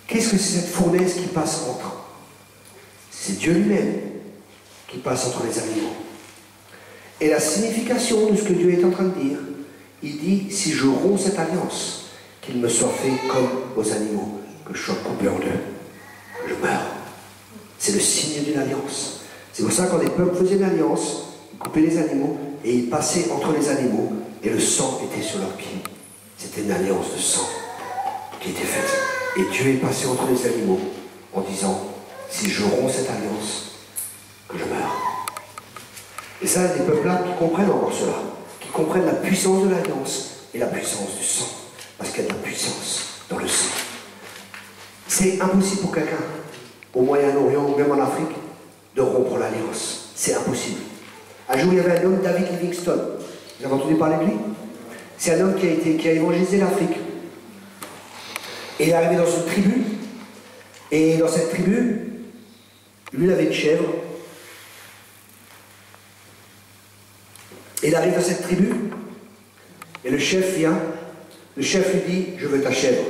Qu'est-ce que c'est cette fournaise qui passe entre? C'est Dieu lui-même qui passe entre les animaux. Et la signification de ce que Dieu est en train de dire, il dit, si je romps cette alliance, qu'il me soit fait comme aux animaux, que je sois coupé en deux, que je meure. C'est le signe d'une alliance. C'est pour ça que quand les peuples faisaient une alliance, ils coupaient les animaux et ils passaient entre les animaux et le sang était sur leurs pieds. C'était une alliance de sang qui était faite. Et Dieu est passé entre les animaux en disant, si je romps cette alliance, que je meurs. Et ça, il y a des peuples-là qui comprennent encore cela, qui comprennent la puissance de l'alliance et la puissance du sang. Parce qu'il y a de la puissance dans le sang. C'est impossible pour quelqu'un, au Moyen-Orient ou même en Afrique, de rompre l'alliance. C'est impossible. Un jour, il y avait un homme, David Livingstone. Vous avez entendu parler de lui? C'est un homme qui a évangélisé l'Afrique. Et il est arrivé dans une tribu. Et dans cette tribu, lui, il avait une chèvre. Et il arrive dans cette tribu. Et le chef vient. Le chef lui dit, je veux ta chèvre.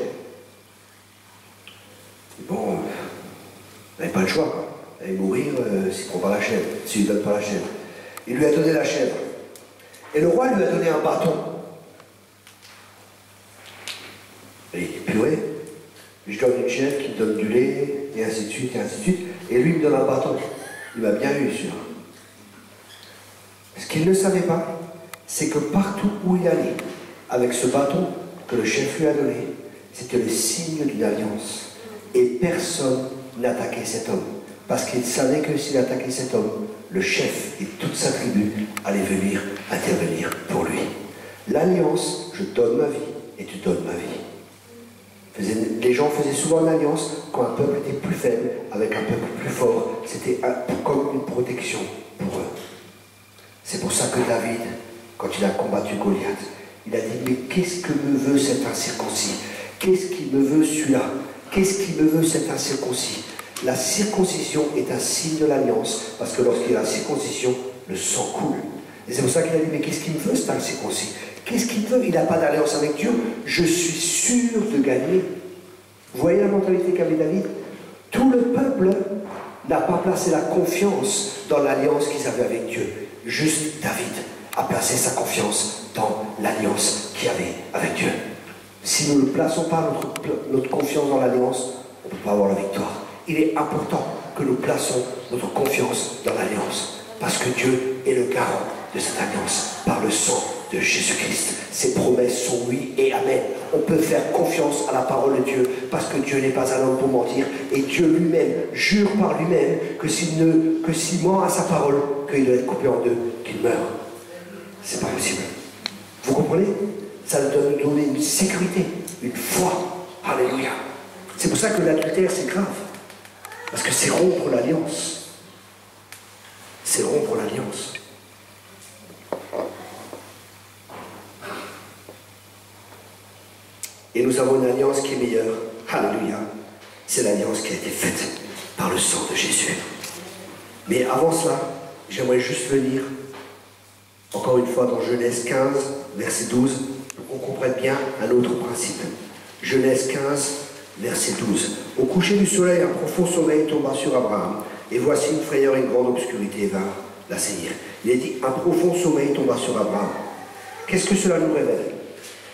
Bon, il n'avait pas le choix, quoi. Il allait mourir s'il ne prend pas la chèvre, s'il ne donne pas la chèvre. Il lui a donné la chèvre. Et le roi lui a donné un bâton. Et il dit, purée, je donne une chèvre qui me donne du lait, et ainsi de suite, et ainsi de suite. Et lui, il me donne un bâton. Il m'a bien eu, celui-là. Ce qu'il ne savait pas, c'est que partout où il allait, avec ce bâton que le chef lui a donné, c'était le signe d'une alliance. Et personne n'attaquait cet homme. Parce qu'il savait que s'il attaquait cet homme, le chef et toute sa tribu allaient venir intervenir pour lui. L'alliance, je donne ma vie et tu donnes ma vie. Les gens faisaient souvent une alliance quand un peuple était plus faible avec un peuple plus fort. C'était comme une protection pour eux. C'est pour ça que David, quand il a combattu Goliath, il a dit, mais qu'est-ce que me veut cet incirconcis? Qu'est-ce qui me veut celui-là? Qu'est-ce qui me veut cet incirconcis? La circoncision est un signe de l'alliance, parce que lorsqu'il y a la circoncision, le sang coule. Et c'est pour ça qu'il a dit, mais qu'est-ce qu'il me veut cet incirconcis? Qu'est-ce qu'il veut? Il n'a pas d'alliance avec Dieu. Je suis sûr de gagner. Vous voyez la mentalité qu'avait David? Tout le peuple n'a pas placé la confiance dans l'alliance qu'ils avaient avec Dieu. Juste David a placé sa confiance dans l'alliance qu'il y avait avec Dieu. Si nous ne plaçons pas notre confiance dans l'alliance, on ne peut pas avoir la victoire. Il est important que nous plaçons notre confiance dans l'alliance, parce que Dieu est le garant de cette alliance par le sang de Jésus-Christ. Ses promesses sont oui et amen. On peut faire confiance à la parole de Dieu, parce que Dieu n'est pas un homme pour mentir, et Dieu lui-même jure par lui-même que s'il ment à sa parole, qu'il doit être coupé en deux, qu'il meurt. C'est pas possible. Vous comprenez? Ça doit nous donner une sécurité, une foi. Alléluia. C'est pour ça que l'adultère, c'est grave. Parce que c'est rompre l'alliance. C'est rompre l'alliance. Et nous avons une alliance qui est meilleure. Alléluia. C'est l'alliance qui a été faite par le sang de Jésus. Mais avant cela, j'aimerais juste venir, encore une fois, dans Genèse 15, verset 12, pour qu'on comprenne bien un autre principe. Genèse 15, verset 12. Au coucher du soleil, un profond sommeil tomba sur Abraham. Et voici une frayeur et une grande obscurité vint l'assaillir. Il est dit, un profond sommeil tomba sur Abraham. Qu'est-ce que cela nous révèle?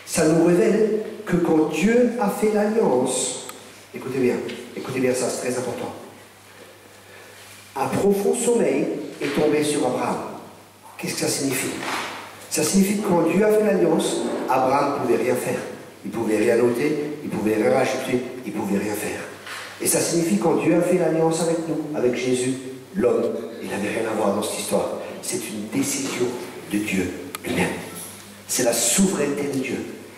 Ça nous révèle que quand Dieu a fait l'alliance, écoutez bien ça, c'est très important. Un profond sommeil est tombé sur Abraham. Qu'est-ce que ça signifie? Ça signifie que quand Dieu a fait l'alliance, Abraham ne pouvait rien faire. Il ne pouvait rien noter, il ne pouvait rien rajouter, il ne pouvait rien faire. Et ça signifie que quand Dieu a fait l'alliance avec nous, avec Jésus, l'homme, il n'avait rien à voir dans cette histoire. C'est une décision de Dieu lui-même. C'est la souveraineté de Dieu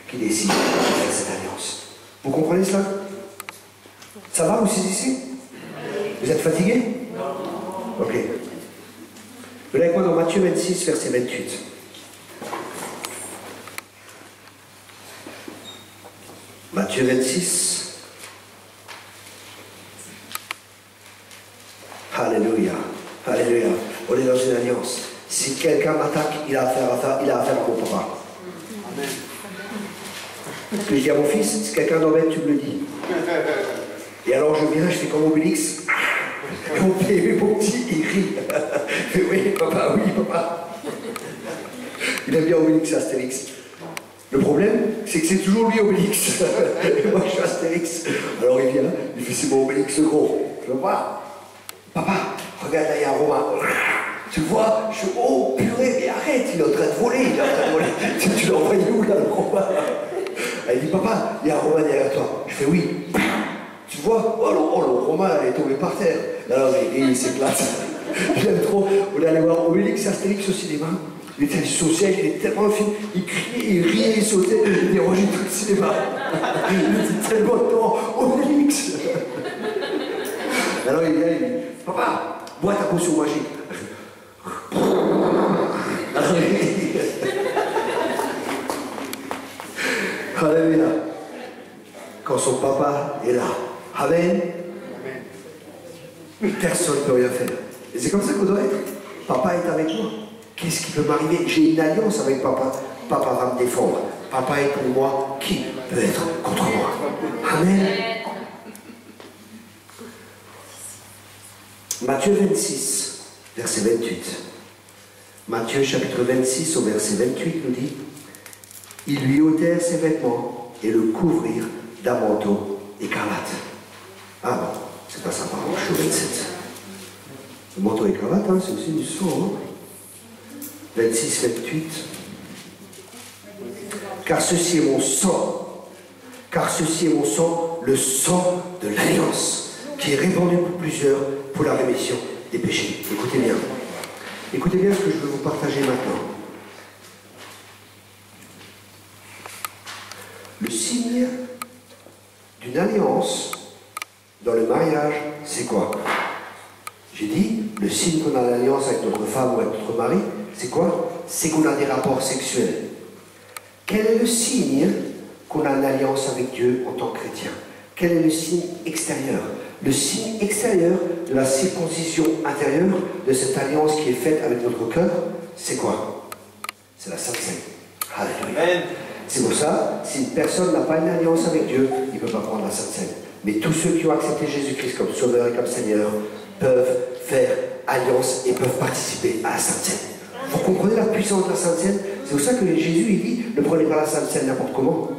qui décide de faire cette alliance. Vous comprenez cela? Ça va, vous saisissez? Vous êtes fatigué? Ok. Venez avec moi dans Matthieu 26, verset 28. Matthieu 26. Alléluia. Alléluia. On est dans une alliance. Si quelqu'un m'attaque, il a affaire à mon papa. Amen. Je dis à mon fils, si quelqu'un m'embête, tu me le dis. Et alors je viens, je fais comme Obélix. Et mon petit, il rit. Oui, papa, oui, papa. Il aime bien Obélix et Astérix. Le problème, c'est que c'est toujours lui Obélix. Et moi, je suis Astérix. Alors il vient, il fait c'est mon Obélix le gros. Je le vois. Papa, regarde là, il y a un Romain. Tu vois, je suis, oh purée, mais arrête, il est en train de voler, il est en train de voler. Tu l'as envoyé où là, le Romain? Elle dit, papa, il y a un Romain derrière toi. Je fais oui. Tu vois, oh le Romain, elle est tombée par terre. Là, il s'éclate. J'aime trop. On est allé voir Obélix et Astérix au cinéma. Il était sur le siège, il était tellement film, il criait, il riait, il sautait, il dérangeait tout le cinéma. Il était tellement temps, Obélix. Alors il vient, il dit, papa, bois ta potion magique. Alléluia. Quand son papa est là. Amen. Personne ne peut rien faire. Et c'est comme ça qu'on doit être. Papa est avec moi. Qu'est-ce qui peut m'arriver? J'ai une alliance avec papa. Papa va me défendre. Papa est pour moi. Qui peut être contre moi? Amen. Matthieu 26, verset 28. Matthieu chapitre 26 au verset 28 nous dit: ils lui ôtèrent ses vêtements et le couvrirent d'un manteau écarlate. Ah bon, c'est pas ça par Marche 27. Le manteau écarlate, hein, c'est aussi du sang. Hein. 26, 28. Car ceci est mon sang. Car ceci est mon sang, le sang de l'alliance, qui est répandu pour plusieurs pour la rémission des péchés. Écoutez bien. Écoutez bien ce que je veux vous partager maintenant. Le signe d'une alliance dans le mariage, c'est quoi? J'ai dit, le signe qu'on a l'alliance avec notre femme ou avec notre mari, c'est quoi? C'est qu'on a des rapports sexuels. Quel est le signe qu'on a une alliance avec Dieu en tant que chrétien? Quel est le signe extérieur? Le signe extérieur de la circoncision intérieure de cette alliance qui est faite avec notre cœur, c'est quoi? C'est la Sainte Seine. Alléluia. C'est pour ça, si une personne n'a pas une alliance avec Dieu, il ne peut pas prendre la Sainte Seine. Mais tous ceux qui ont accepté Jésus-Christ comme Sauveur et comme Seigneur peuvent faire alliance et peuvent participer à la Sainte Seine. Vous comprenez la puissance de la Sainte Seine? C'est pour ça que Jésus il dit, ne prenez pas la Sainte Seine n'importe comment.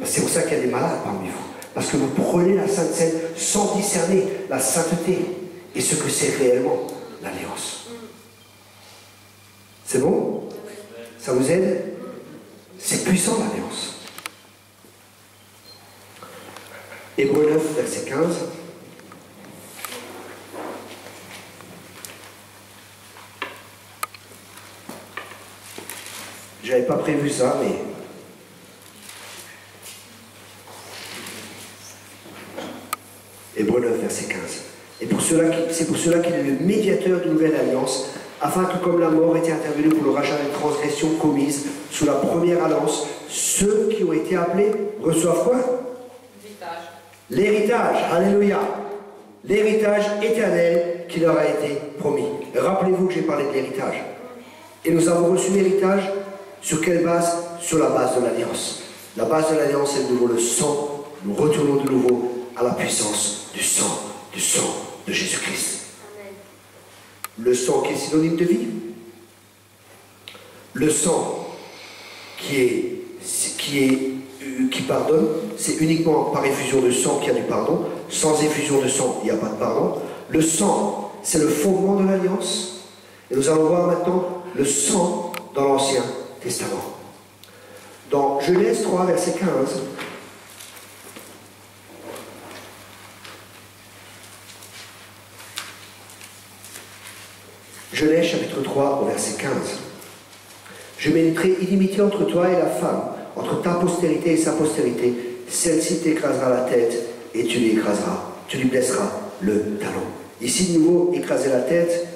C'est pour ça qu'il y a des malades parmi vous. Parce que vous prenez la Sainte Seine sans discerner la sainteté et ce que c'est réellement l'alliance. C'est bon? Ça vous aide? C'est puissant l'alliance. Hébreux 9, verset 15. J'avais pas prévu ça, mais... Hébreux 9, verset 15. Et c'est pour cela qu'il est le médiateur d'une nouvelle alliance, afin que comme la mort était intervenue pour le rachat des transgressions commises sous la première alliance, ceux qui ont été appelés reçoivent quoi? L'héritage. Alléluia. L'héritage éternel qui leur a été promis. Rappelez-vous que j'ai parlé de l'héritage. Et nous avons reçu l'héritage sur quelle base? Sur la base de l'alliance. La base de l'alliance, c'est de nouveau le sang. Nous retournons de nouveau à la puissance du sang de Jésus-Christ. Le sang qui est synonyme de vie. Le sang qui pardonne, c'est uniquement par effusion de sang qu'il y a du pardon. Sans effusion de sang, il n'y a pas de pardon. Le sang, c'est le fondement de l'alliance. Et nous allons voir maintenant le sang dans l'Ancien Testament. Dans Genèse 3, verset 15, Genèse chapitre 3 au verset 15. Je mettrai inimitié entre toi et la femme, entre ta postérité et sa postérité. Celle-ci t'écrasera la tête et tu lui blesseras le talon. Ici, de nouveau, écraser la tête,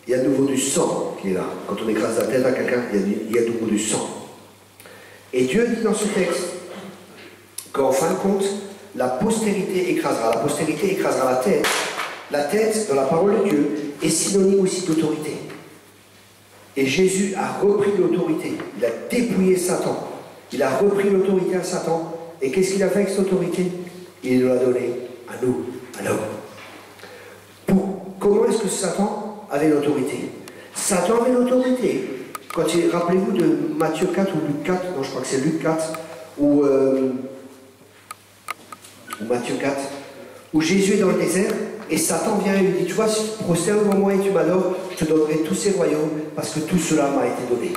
il y a de nouveau du sang qui est là. Quand on écrase la tête à quelqu'un, il y a de nouveau du sang. Et Dieu dit dans ce texte qu'en fin de compte, la postérité écrasera la tête. La tête, dans la parole de Dieu, est synonyme aussi d'autorité. Et Jésus a repris l'autorité. Il a dépouillé Satan. Il a repris l'autorité à Satan. Et qu'est-ce qu'il a fait avec cette autorité? Il nous l'a donnée à nous, à l'homme. Comment est-ce que Satan avait l'autorité? Satan avait l'autorité. Rappelez-vous de Matthieu 4 ou Luc 4, non, je crois que c'est Luc 4, ou Matthieu 4, où Jésus est dans le désert, et Satan vient et lui dit, tu vois, si tu te prosternes devant moi et tu m'adores, je te donnerai tous ces royaumes, parce que tout cela m'a été donné.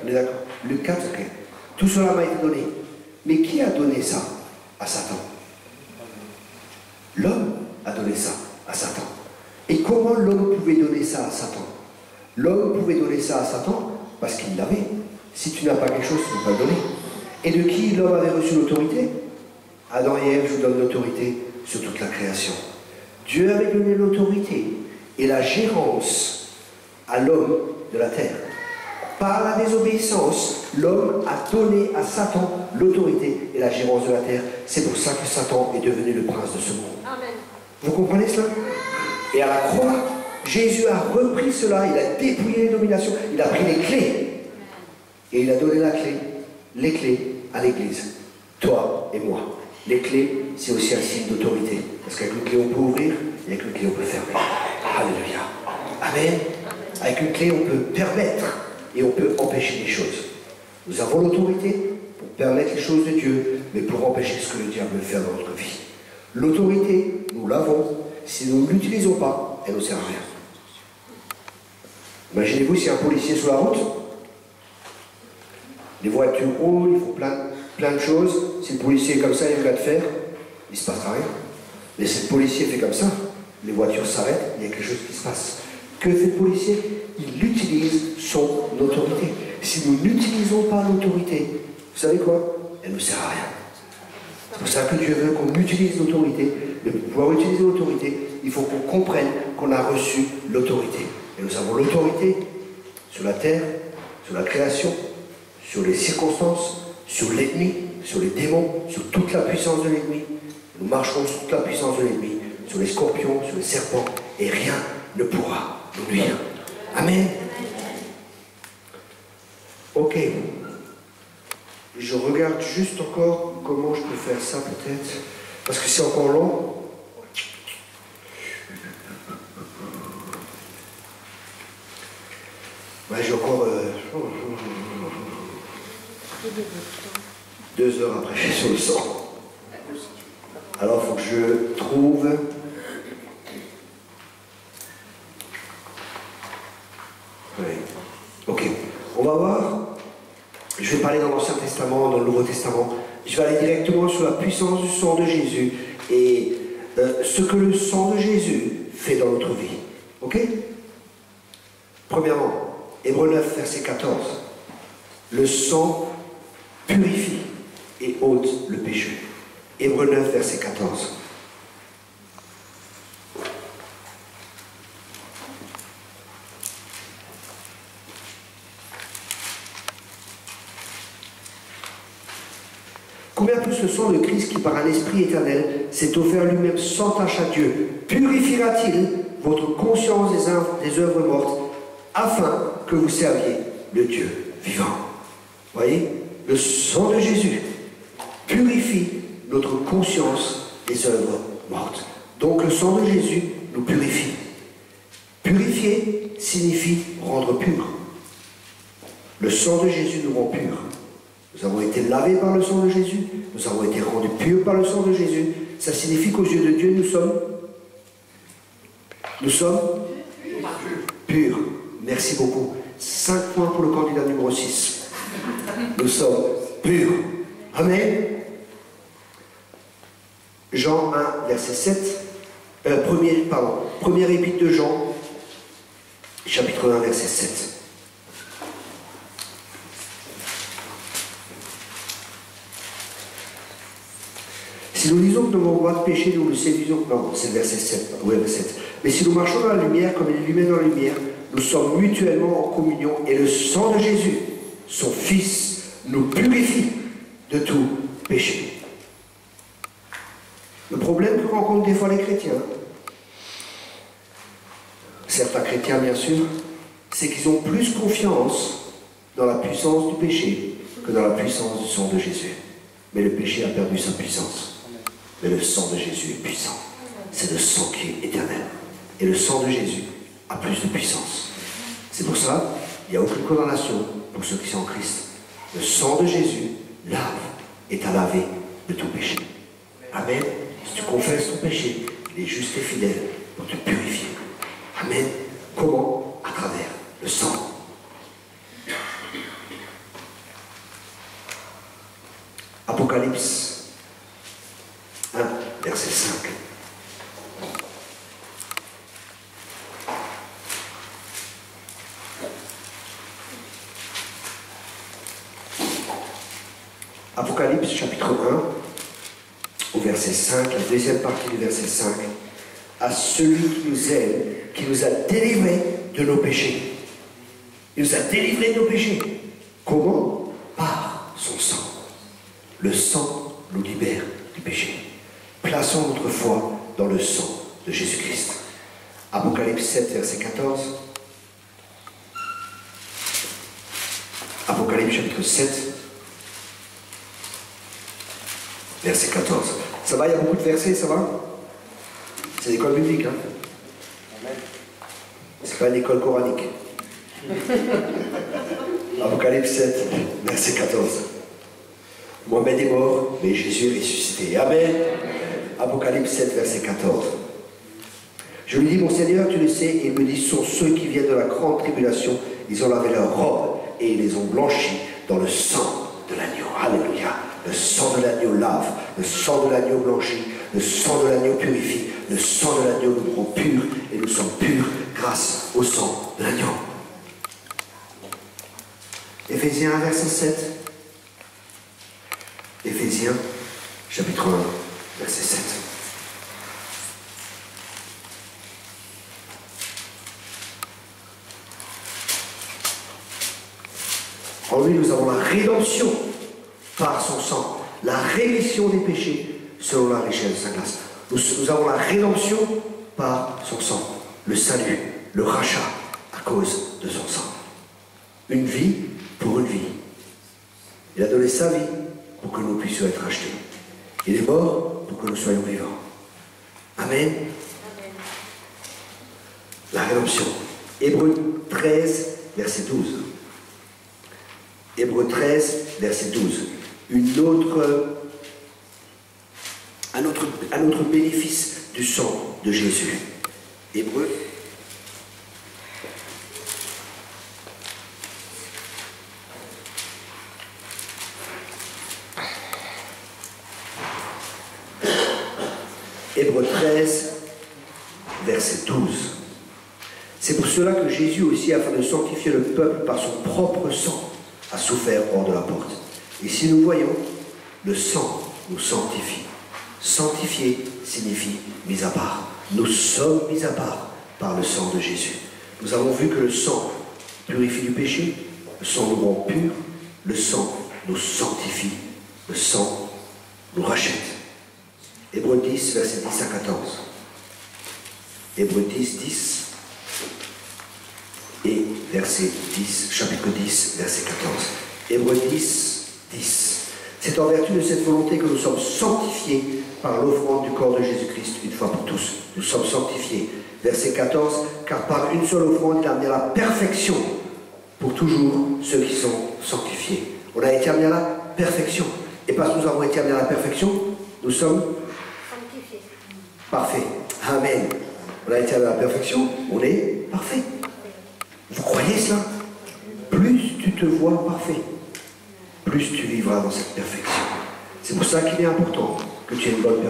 On est d'accord? Luc 4, ok. Tout cela m'a été donné. Mais qui a donné ça à Satan? L'homme a donné ça à Satan. Et comment l'homme pouvait donner ça à Satan? L'homme pouvait donner ça à Satan parce qu'il l'avait. Si tu n'as pas quelque chose, tu ne peux pas le donner. Et de qui l'homme avait reçu l'autorité? Adam et Ève, je vous donne l'autorité sur toute la création. Dieu avait donné l'autorité et la gérance à l'homme de la terre. Par la désobéissance, l'homme a donné à Satan l'autorité et la gérance de la terre. C'est pour ça que Satan est devenu le prince de ce monde. Amen. Vous comprenez cela? Et à la croix, Jésus a repris cela, il a dépouillé les dominations, il a pris les clés. Et il a donné les clés à l'Église. Toi et moi. Les clés, c'est aussi un signe d'autorité. Parce qu'avec une clé, on peut ouvrir, et avec une clé, on peut fermer. Alléluia. Amen. Avec une clé, on peut permettre et on peut empêcher les choses. Nous avons l'autorité pour permettre les choses de Dieu, mais pour empêcher ce que le diable veut faire dans notre vie. L'autorité, nous l'avons. Si nous ne l'utilisons pas, elle ne nous sert à rien. Imaginez-vous si un policier sur la route, les voitures roulent, ils font plein de choses. Si le policier est comme ça, il regarde faire, il ne se passera rien. Mais si le policier fait comme ça, les voitures s'arrêtent, il y a quelque chose qui se passe. Que fait le policier? Il utilise son autorité. Si nous n'utilisons pas l'autorité, vous savez quoi? Elle ne sert à rien. C'est pour ça que Dieu veut qu'on utilise l'autorité. Mais pour pouvoir utiliser l'autorité, il faut qu'on comprenne qu'on a reçu l'autorité. Et nous avons l'autorité sur la terre, sur la création, sur les circonstances, sur l'ennemi, sur les démons, sur toute la puissance de l'ennemi. Nous marcherons sur toute la puissance de l'ennemi, sur les scorpions, sur les serpents, et rien ne pourra nous nuire. Amen. Ok. Je regarde juste encore comment je peux faire ça peut-être. Parce que c'est encore long. Ouais, j'ai encore 2 heures à prêcher sur le sang. Alors il faut que je trouve... Oui. Ok. On va voir. Je vais parler dans l'Ancien Testament, dans le Nouveau Testament. Je vais aller directement sur la puissance du sang de Jésus et ce que le sang de Jésus fait dans notre vie. Ok? Premièrement, Hébreux 9, verset 14. Le sang purifie et ôte le péché. Hébreux 9, verset 14. Combien plus le sang de Christ qui par un esprit éternel s'est offert lui-même sans tache à Dieu, purifiera-t-il votre conscience des œuvres mortes, afin que vous serviez le Dieu vivant. Voyez, le sang de Jésus purifie notre conscience des œuvres mortes. Donc le sang de Jésus nous purifie. Purifier signifie rendre pur. Le sang de Jésus nous rend purs. Nous avons été lavés par le sang de Jésus, nous avons été rendus purs par le sang de Jésus. Ça signifie qu'aux yeux de Dieu, nous sommes purs. Merci beaucoup. 5 points pour le candidat numéro 6. Nous sommes purs. Amen. Jean 1, verset 7. Première épître de Jean, chapitre 1, verset 7. Si nous disons que nous n'avons pas de péché, nous le séduisons. Non, c'est le verset 7. Oui, verset 7. Mais si nous marchons dans la lumière, comme il est lui-même dans la lumière, nous sommes mutuellement en communion et le sang de Jésus, son Fils, nous purifie de tout péché. Le problème que rencontrent des fois les chrétiens, certains chrétiens bien sûr, c'est qu'ils ont plus confiance dans la puissance du péché que dans la puissance du sang de Jésus. Mais le péché a perdu sa puissance. Mais le sang de Jésus est puissant. C'est le sang qui est éternel. Et le sang de Jésus a plus de puissance. C'est pour ça qu'il n'y a aucune condamnation pour ceux qui sont en Christ. Le sang de Jésus lave et t'a lavé de tout péché. Amen. Si tu confesses ton péché, il est juste et fidèle pour te purifier. Amen. Comment? À travers le sang. Apocalypse 1, verset 5. Apocalypse chapitre 1, au verset 5, la deuxième partie du verset 5. À celui qui nous aime, qui nous a délivrés de nos péchés. Il nous a délivrés de nos péchés. Comment? Par son sang. Le sang nous libère du péché. Plaçons notre foi dans le sang de Jésus-Christ. Apocalypse 7, verset 14. Apocalypse chapitre 7, verset 14. Ça va, il y a beaucoup de versets, ça va? C'est l'école biblique, hein? C'est pas une école coranique. Apocalypse 7, verset 14. Mohamed est mort, mais Jésus est ressuscité. Amen. Apocalypse 7, verset 14. Je lui dis, mon Seigneur, tu le sais, et il me dit, ce sont ceux qui viennent de la grande tribulation, ils ont lavé leurs robes, et ils les ont blanchis dans le sang de l'agneau. Alléluia. Le sang de l'agneau lave, le sang de l'agneau blanchit, le sang de l'agneau purifie, le sang de l'agneau nous rend purs, et nous sommes purs grâce au sang de l'agneau. Éphésiens 1, verset 7. Éphésiens, chapitre 1, verset 7. En lui, nous avons la rédemption par son sang, la rémission des péchés selon la richesse de sa grâce. Nous avons la rédemption par son sang, le salut, le rachat à cause de son sang. Une vie pour une vie. Il a donné sa vie pour que nous puissions être rachetés. Il est mort pour que nous soyons vivants. Amen. La rédemption. Hébreux 13, verset 12. Hébreux 13, verset 12. Un autre bénéfice du sang de Jésus. Hébreux. Hébreux 13, verset 12. C'est pour cela que Jésus aussi, afin de sanctifier le peuple par son propre sang, a souffert hors de la porte. Et si nous voyons, le sang nous sanctifie. Sanctifier signifie mis à part. Nous sommes mis à part par le sang de Jésus. Nous avons vu que le sang purifie du péché, le sang nous rend purs, le sang nous sanctifie, le sang nous rachète. Hébreux 10, verset 10 à 14. Hébreux 10, 10 et verset 10, chapitre 10, verset 14. Hébreux 10, 10. C'est en vertu de cette volonté que nous sommes sanctifiés par l'offrande du corps de Jésus-Christ une fois pour tous. Nous sommes sanctifiés. Verset 14, car par une seule offrande, il a amené à la perfection pour toujours ceux qui sont sanctifiés. On a été amenés à la perfection. Et parce que nous avons été amenés à la perfection, nous sommes sanctifiés. Parfaits. Amen. On a été amenés à la perfection, on est parfait. Vous croyez cela? Plus tu te vois parfait, plus tu vivras dans cette perfection. C'est pour ça qu'il est important que tu aies une bonne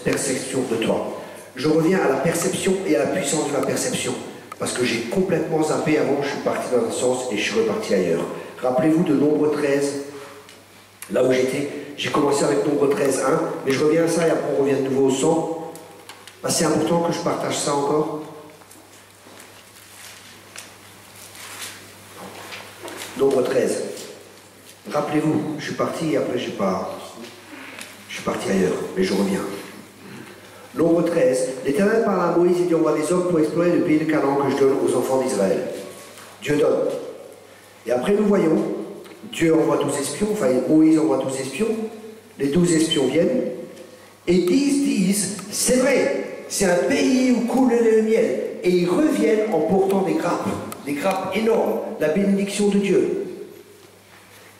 perception de toi. Je reviens à la perception et à la puissance de la perception, parce que j'ai complètement zappé avant, je suis parti dans un sens et je suis reparti ailleurs. Rappelez-vous de Nombre 13, là où j'étais, j'ai commencé avec Nombre 13, 1, mais je reviens à ça et après on revient de nouveau au 100. C'est important que je partage ça encore. Nombre 13. Rappelez-vous, je suis parti, après je suis parti ailleurs, mais je reviens. Nombre 13. L'Éternel parle à Moïse et dit envoie des hommes pour explorer le pays de Canaan que je donne aux enfants d'Israël. Dieu donne. Et après nous voyons, Dieu envoie 12 espions, enfin Moïse envoie 12 espions, les 12 espions viennent et disent, c'est vrai, c'est un pays où coule le lait et le miel. Et ils reviennent en portant des grappes énormes, la bénédiction de Dieu.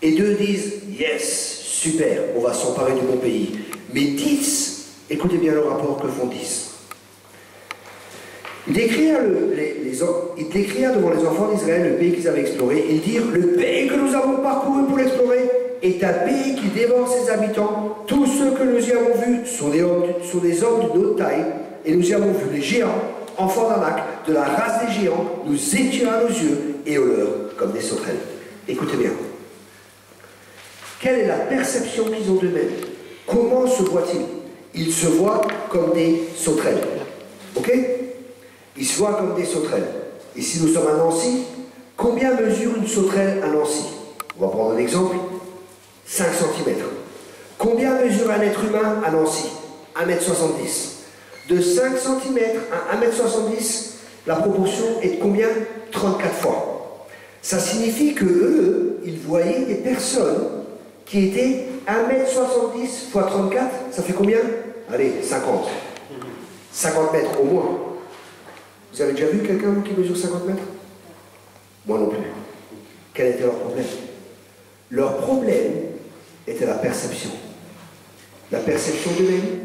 Et deux disent, yes, super, on va s'emparer du bon pays. Mais 10, écoutez bien le rapport que font 10. Ils décrièrent devant les enfants d'Israël le pays qu'ils avaient exploré. Ils dirent, le pays que nous avons parcouru pour l'explorer est un pays qui dévore ses habitants. Tous ceux que nous y avons vus sont des hommes de notre taille. Et nous y avons vu les géants, enfants d'Anak, de la race des géants, nous étions à nos yeux et aux leurs comme des sauterelles. Écoutez bien. Quelle est la perception qu'ils ont d'eux-mêmes? Comment se voient-ils? Ils se voient comme des sauterelles. Ok? Ils se voient comme des sauterelles. Ici, nous sommes à Nancy. Combien mesure une sauterelle à Nancy? On va prendre un exemple. 5 cm. Combien mesure un être humain à Nancy? 1,70 m. De 5 cm à 1,70 m, la proportion est de combien? 34 fois. Ça signifie que eux, ils voyaient des personnes qui étaient 1,70 m fois 34, ça fait combien? Allez, 50. 50 mètres au moins. Vous avez déjà vu quelqu'un qui mesure 50 mètres? Moi non plus. Quel était leur problème? Leur problème était la perception. La perception d'eux-mêmes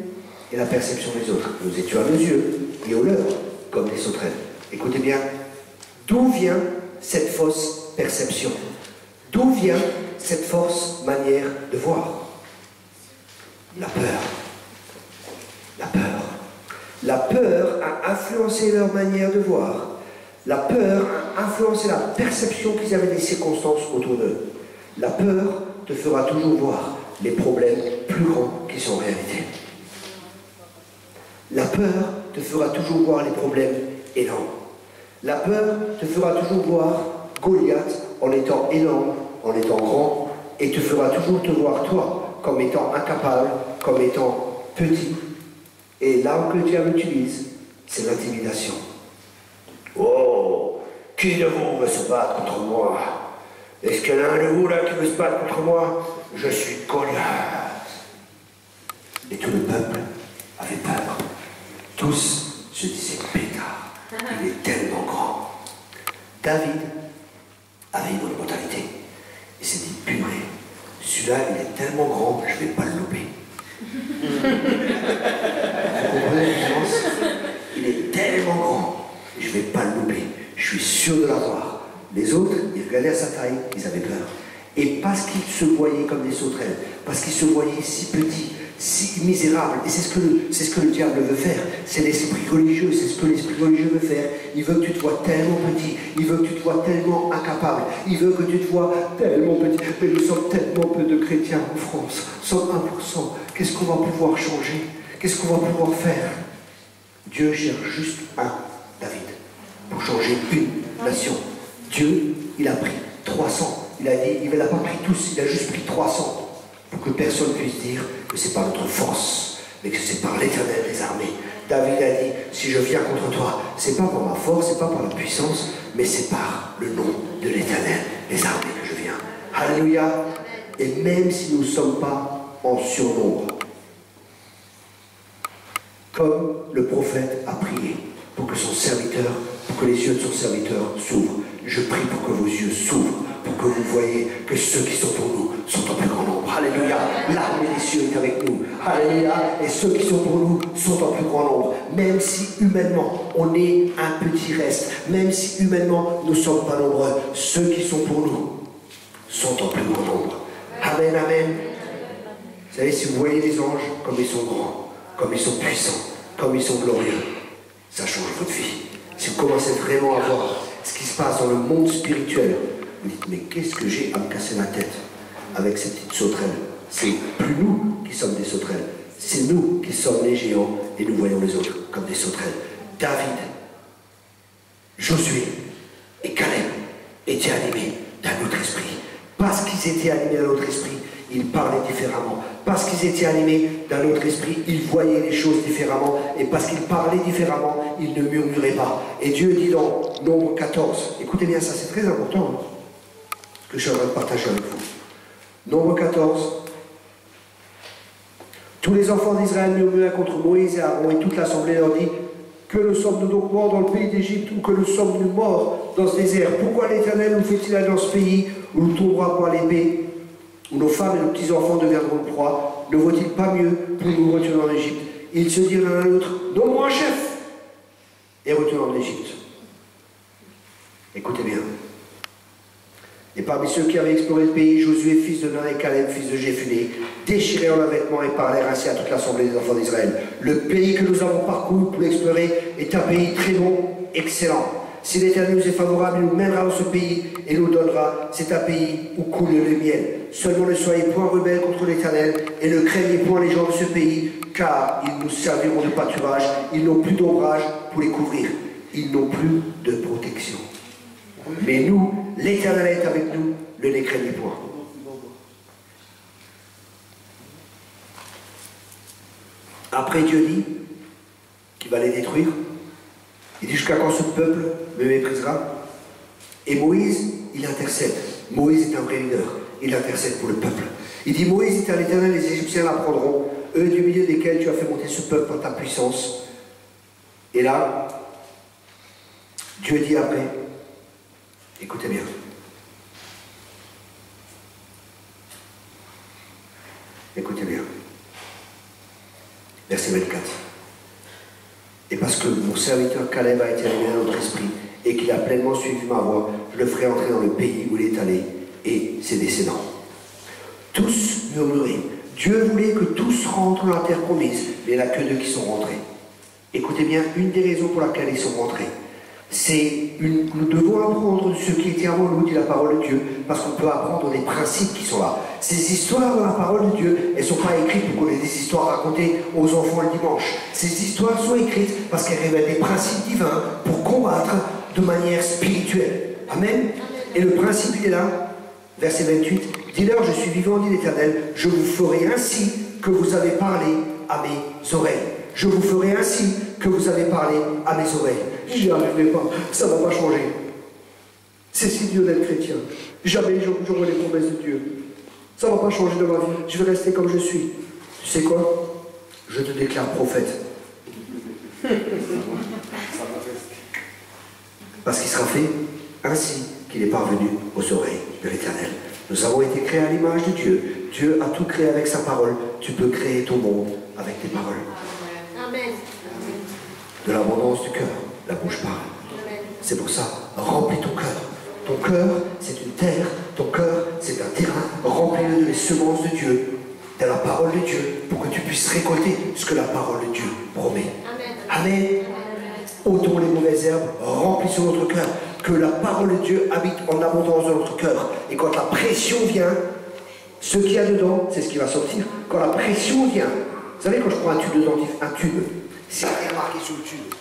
et la perception des autres. Nous étions à nos yeux et aux leurs, comme des sauterelles. Écoutez bien, d'où vient cette fausse perception? D'où vient cette fausse manière de voir? La peur. La peur. La peur a influencé leur manière de voir. La peur a influencé la perception qu'ils avaient des circonstances autour d'eux. La peur te fera toujours voir les problèmes plus grands qui sont en réalité. La peur te fera toujours voir les problèmes énormes. La peur te fera toujours voir Goliath en étant énorme, en étant grand, et te fera toujours te voir toi comme étant incapable, comme étant petit. Et l'arme que le diable utilise, c'est l'intimidation. Oh, qui de vous veut se battre contre moi? Est-ce qu'il y en a un de vous là qui veut se battre contre moi? Je suis Goliath. Et tout le peuple avait peur. Tous se disaient, pétard, il est tellement grand. David avait une autre mentalité. Il s'est dit, purée, celui-là, il est tellement grand, je ne vais pas le louper. Vous comprenez la différence? Il est tellement grand, je ne vais pas le louper. Je suis sûr de l'avoir. Les autres, ils regardaient à sa taille, ils avaient peur. Et parce qu'ils se voyaient comme des sauterelles, parce qu'ils se voyaient si petits, si misérables, et c'est ce que le diable veut faire, c'est l'esprit religieux, c'est ce que l'esprit religieux veut faire. Il veut que tu te vois tellement petit, il veut que tu te vois tellement incapable, il veut que tu te vois tellement petit. Mais nous sommes tellement peu de chrétiens en France, sommes 1%. Qu'est-ce qu'on va pouvoir changer? Qu'est-ce qu'on va pouvoir faire? Dieu cherche juste un David pour changer une nation. Dieu, il a pris 300. Il a dit, il ne l'a pas pris tous, il a juste pris 300. Pour que personne puisse dire que c'est par notre force, mais que c'est par l'Éternel des armées. David a dit, si je viens contre toi, c'est pas par ma force, c'est pas par la puissance, mais c'est par le nom de l'Éternel des armées que je viens. Alléluia. Et même si nous ne sommes pas en surnombre, comme le prophète a prié pour que son serviteur, pour que les yeux de son serviteur s'ouvrent, je prie pour que vos yeux s'ouvrent, pour que vous voyez que ceux qui sont pour nous sont en plus grand nombre. Alléluia. L'armée des cieux est avec nous. Alléluia. Et ceux qui sont pour nous sont en plus grand nombre. Même si humainement on est un petit reste, même si humainement nous ne sommes pas nombreux, ceux qui sont pour nous sont en plus grand nombre. Amen, amen. Vous savez, si vous voyez les anges comme ils sont grands, comme ils sont puissants, comme ils sont glorieux, ça change votre vie. Si vous commencez vraiment à voir ce qui se passe dans le monde spirituel, vous dites, mais qu'est-ce que j'ai à me casser la tête avec ces petites sauterelles? C'est plus nous qui sommes des sauterelles, c'est nous qui sommes les géants et nous voyons les autres comme des sauterelles. David, Josué et Caleb étaient animés d'un autre esprit. Parce qu'ils étaient animés d'un autre esprit, ils parlaient différemment. Parce qu'ils étaient animés d'un autre esprit, ils voyaient les choses différemment. Et parce qu'ils parlaient différemment, ils ne murmuraient pas. Et Dieu dit dans Nombre 14, écoutez bien ça, c'est très important, hein, que je suis en train de partager avec vous. Nombre 14. Tous les enfants d'Israël murmurèrent contre Moïse et Aaron, et toute l'assemblée leur dit: que ne sommes-nous donc morts dans le pays d'Égypte, ou que ne sommes-nous morts dans ce désert? Pourquoi l'Éternel nous fait-il aller dans ce pays où nous tomberons par l'épée, où nos femmes et nos petits-enfants deviendront de proie? Ne vaut-il pas mieux pour nous retourner en Égypte? Ils se dirent l'un à l'autre: donne-moi un chef, et retournons en Égypte. Écoutez bien. Et parmi ceux qui avaient exploré le pays, Josué, fils de Nun, et Caleb, fils de Jéphuné, déchirèrent leurs vêtements et parlèrent ainsi à toute l'assemblée des enfants d'Israël: le pays que nous avons parcouru pour l'explorer est un pays très bon, excellent. Si l'Éternel nous est favorable, il nous mènera dans ce pays et nous le donnera. C'est un pays où coule le miel. Seulement ne soyez point rebelles contre l'Éternel et ne craignez point les gens de ce pays, car ils nous serviront de pâturage. Ils n'ont plus d'ombrage pour les couvrir. Ils n'ont plus de protection. Mais nous, l'Éternel est avec nous, ne les craignez point. Après, Dieu dit qu'il va les détruire. Il dit: jusqu'à quand ce peuple me méprisera? Et Moïse, il intercède. Moïse est un vrai leader. Il intercède pour le peuple. Il dit: Moïse dit à l'Éternel, les Égyptiens l'apprendront, eux du milieu desquels tu as fait monter ce peuple par ta puissance. Et là, Dieu dit après, écoutez bien. Écoutez bien. Verset 24. Et parce que mon serviteur Caleb a été animé dans notre esprit et qu'il a pleinement suivi ma voie, je le ferai entrer dans le pays où il est allé et ses descendants. Tous murmuraient. Dieu voulait que tous rentrent dans la terre promise, mais il n'y en a que 2 qui sont rentrés. Écoutez bien, une des raisons pour laquelle ils sont rentrés, nous devons apprendre de ce qui était avant nous, dit la parole de Dieu, parce qu'on peut apprendre des principes qui sont là. Ces histoires dans la parole de Dieu, elles ne sont pas écrites pour qu'on ait des histoires racontées aux enfants le dimanche. Ces histoires sont écrites parce qu'elles révèlent des principes divins pour combattre de manière spirituelle. Amen. Et le principe, il est là, verset 28. Dis-leur, je suis vivant, dit l'Éternel, je vous ferai ainsi que vous avez parlé à mes oreilles. Je vous ferai ainsi que vous avez parlé à mes oreilles. J'y arriverai pas, ça ne va pas changer. C'est si Dieu d'être chrétien. Jamais j'aurai les promesses de Dieu. Ça ne va pas changer de ma vie. Je vais rester comme je suis. Tu sais quoi? Je te déclare prophète. Parce qu'il sera fait ainsi qu'il est parvenu aux oreilles de l'Éternel. Nous avons été créés à l'image de Dieu. Dieu a tout créé avec sa parole. Tu peux créer ton monde avec tes paroles. Amen. De l'abondance du cœur, la bouche parle. C'est pour ça, remplis ton cœur. Ton cœur, c'est une terre. Ton cœur, c'est un terrain. Remplis-le des semences de Dieu, de la parole de Dieu, pour que tu puisses récolter ce que la parole de Dieu promet. Amen. Amen. Ôtons les mauvaises herbes, remplissons notre cœur. Que la parole de Dieu habite en abondance dans notre cœur. Et quand la pression vient, ce qu'il y a dedans, c'est ce qui va sortir. Quand la pression vient, vous savez, quand je prends un tube de dentifrice, un tube, c'est rien marqué sur le tube.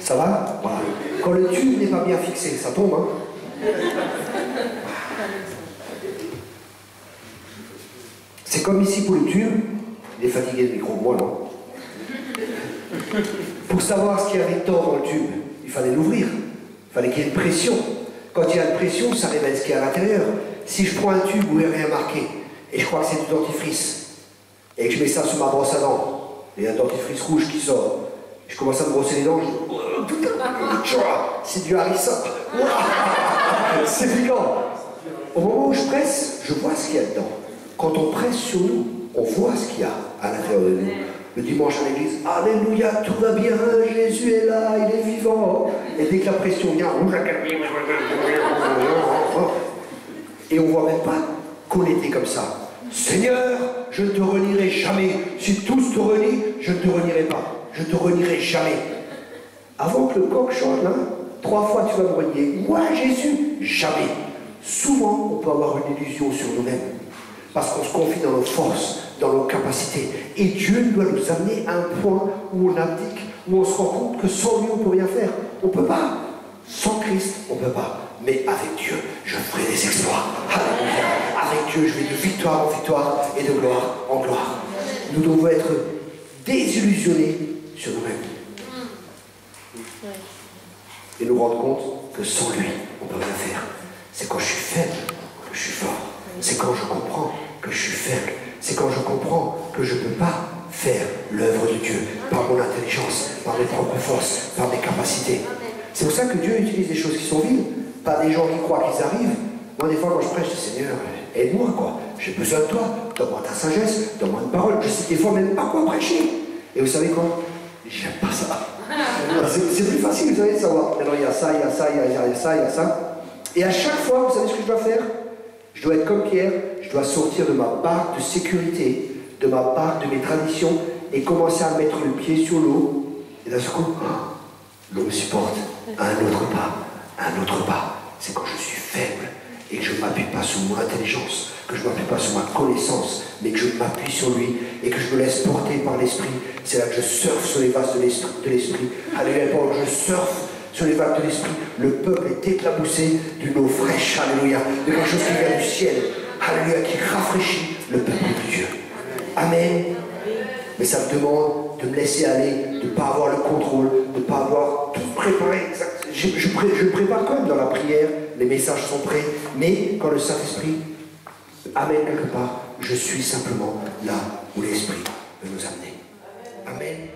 Ça va? Voilà. Quand le tube n'est pas bien fixé, ça tombe, hein? C'est comme ici pour le tube. Il est fatigué le micro, moi non. Pour savoir ce qu'il y avait dedans dans le tube, il fallait l'ouvrir. Il fallait qu'il y ait une pression. Quand il y a une pression, ça révèle ce qu'il y a à l'intérieur. Si je prends un tube où il n'y a rien marqué, et je crois que c'est du dentifrice, et que je mets ça sur ma brosse à dents, et il y a un dentifrice rouge qui sort, je commence à me brosser les dents, c'est du harissa. C'est piquant. Au moment où je presse, je vois ce qu'il y a dedans. Quand on presse sur nous, on voit ce qu'il y a à l'intérieur de nous. Le dimanche à l'église, alléluia, tout va bien, Jésus est là, il est vivant. Et dès que la pression vient, et on ne voit même pas qu'on était comme ça. Seigneur, je ne te renierai jamais. Si tous te renient, je ne te renierai pas. Je ne te renierai jamais. Avant que le coq chante, là, 3 fois tu vas me renier. Moi, Jésus, jamais. Souvent, on peut avoir une illusion sur nous-mêmes. parce qu'on se confie dans nos forces, dans nos capacités. Et Dieu doit nous amener à un point où on abdique, où on se rend compte que sans lui, on ne peut rien faire. On ne peut pas. Sans Christ, on ne peut pas. Mais avec Dieu, je ferai des exploits. Alléluia. Avec Dieu, je vais de victoire en victoire et de gloire en gloire. Nous devons être désillusionnés sur nous-mêmes. Et nous rendre compte que sans lui, on ne peut rien faire. C'est quand je suis faible que je suis fort. C'est quand je comprends que je suis faible. C'est quand je comprends que je ne peux pas faire l'œuvre de Dieu par mon intelligence, par mes propres forces, par mes capacités. C'est pour ça que Dieu utilise des choses qui sont viles, pas des gens qui croient qu'ils arrivent. Moi, des fois, quand je prêche, je dis Seigneur, aide-moi, quoi. J'ai besoin de toi. Donne-moi ta sagesse, donne-moi une parole. Je sais des fois même pas quoi prêcher. Et vous savez quoi? J'aime pas ça. C'est plus facile, vous savez, de savoir. Alors, il y a ça, il y a ça, il y a ça, il y a ça. Et à chaque fois, vous savez ce que je dois faire? Je dois être comme Pierre, je dois sortir de ma barque de sécurité, de ma barque, de mes traditions, et commencer à mettre le pied sur l'eau. Et d'un seul coup, l'eau me supporte. Un autre pas. C'est quand je suis faible et que je ne m'appuie pas sur mon intelligence, que je ne m'appuie pas sur ma connaissance, mais que je m'appuie sur lui et que je me laisse porter par l'esprit. C'est là que je surfe sur les vagues de l'esprit. Alléluia, pendant que je surfe sur les vagues de l'esprit, le peuple est éclaboussé d'une eau fraîche, alléluia, de quelque chose qui vient du ciel, alléluia, qui rafraîchit le peuple de Dieu. Amen. Mais ça me demande de me laisser aller, de ne pas avoir le contrôle, de ne pas avoir tout préparé. Je prépare quand même dans la prière, les messages sont prêts, mais quand le Saint-Esprit amène quelque part, je suis simplement là où l'Esprit veut nous amener. Amen.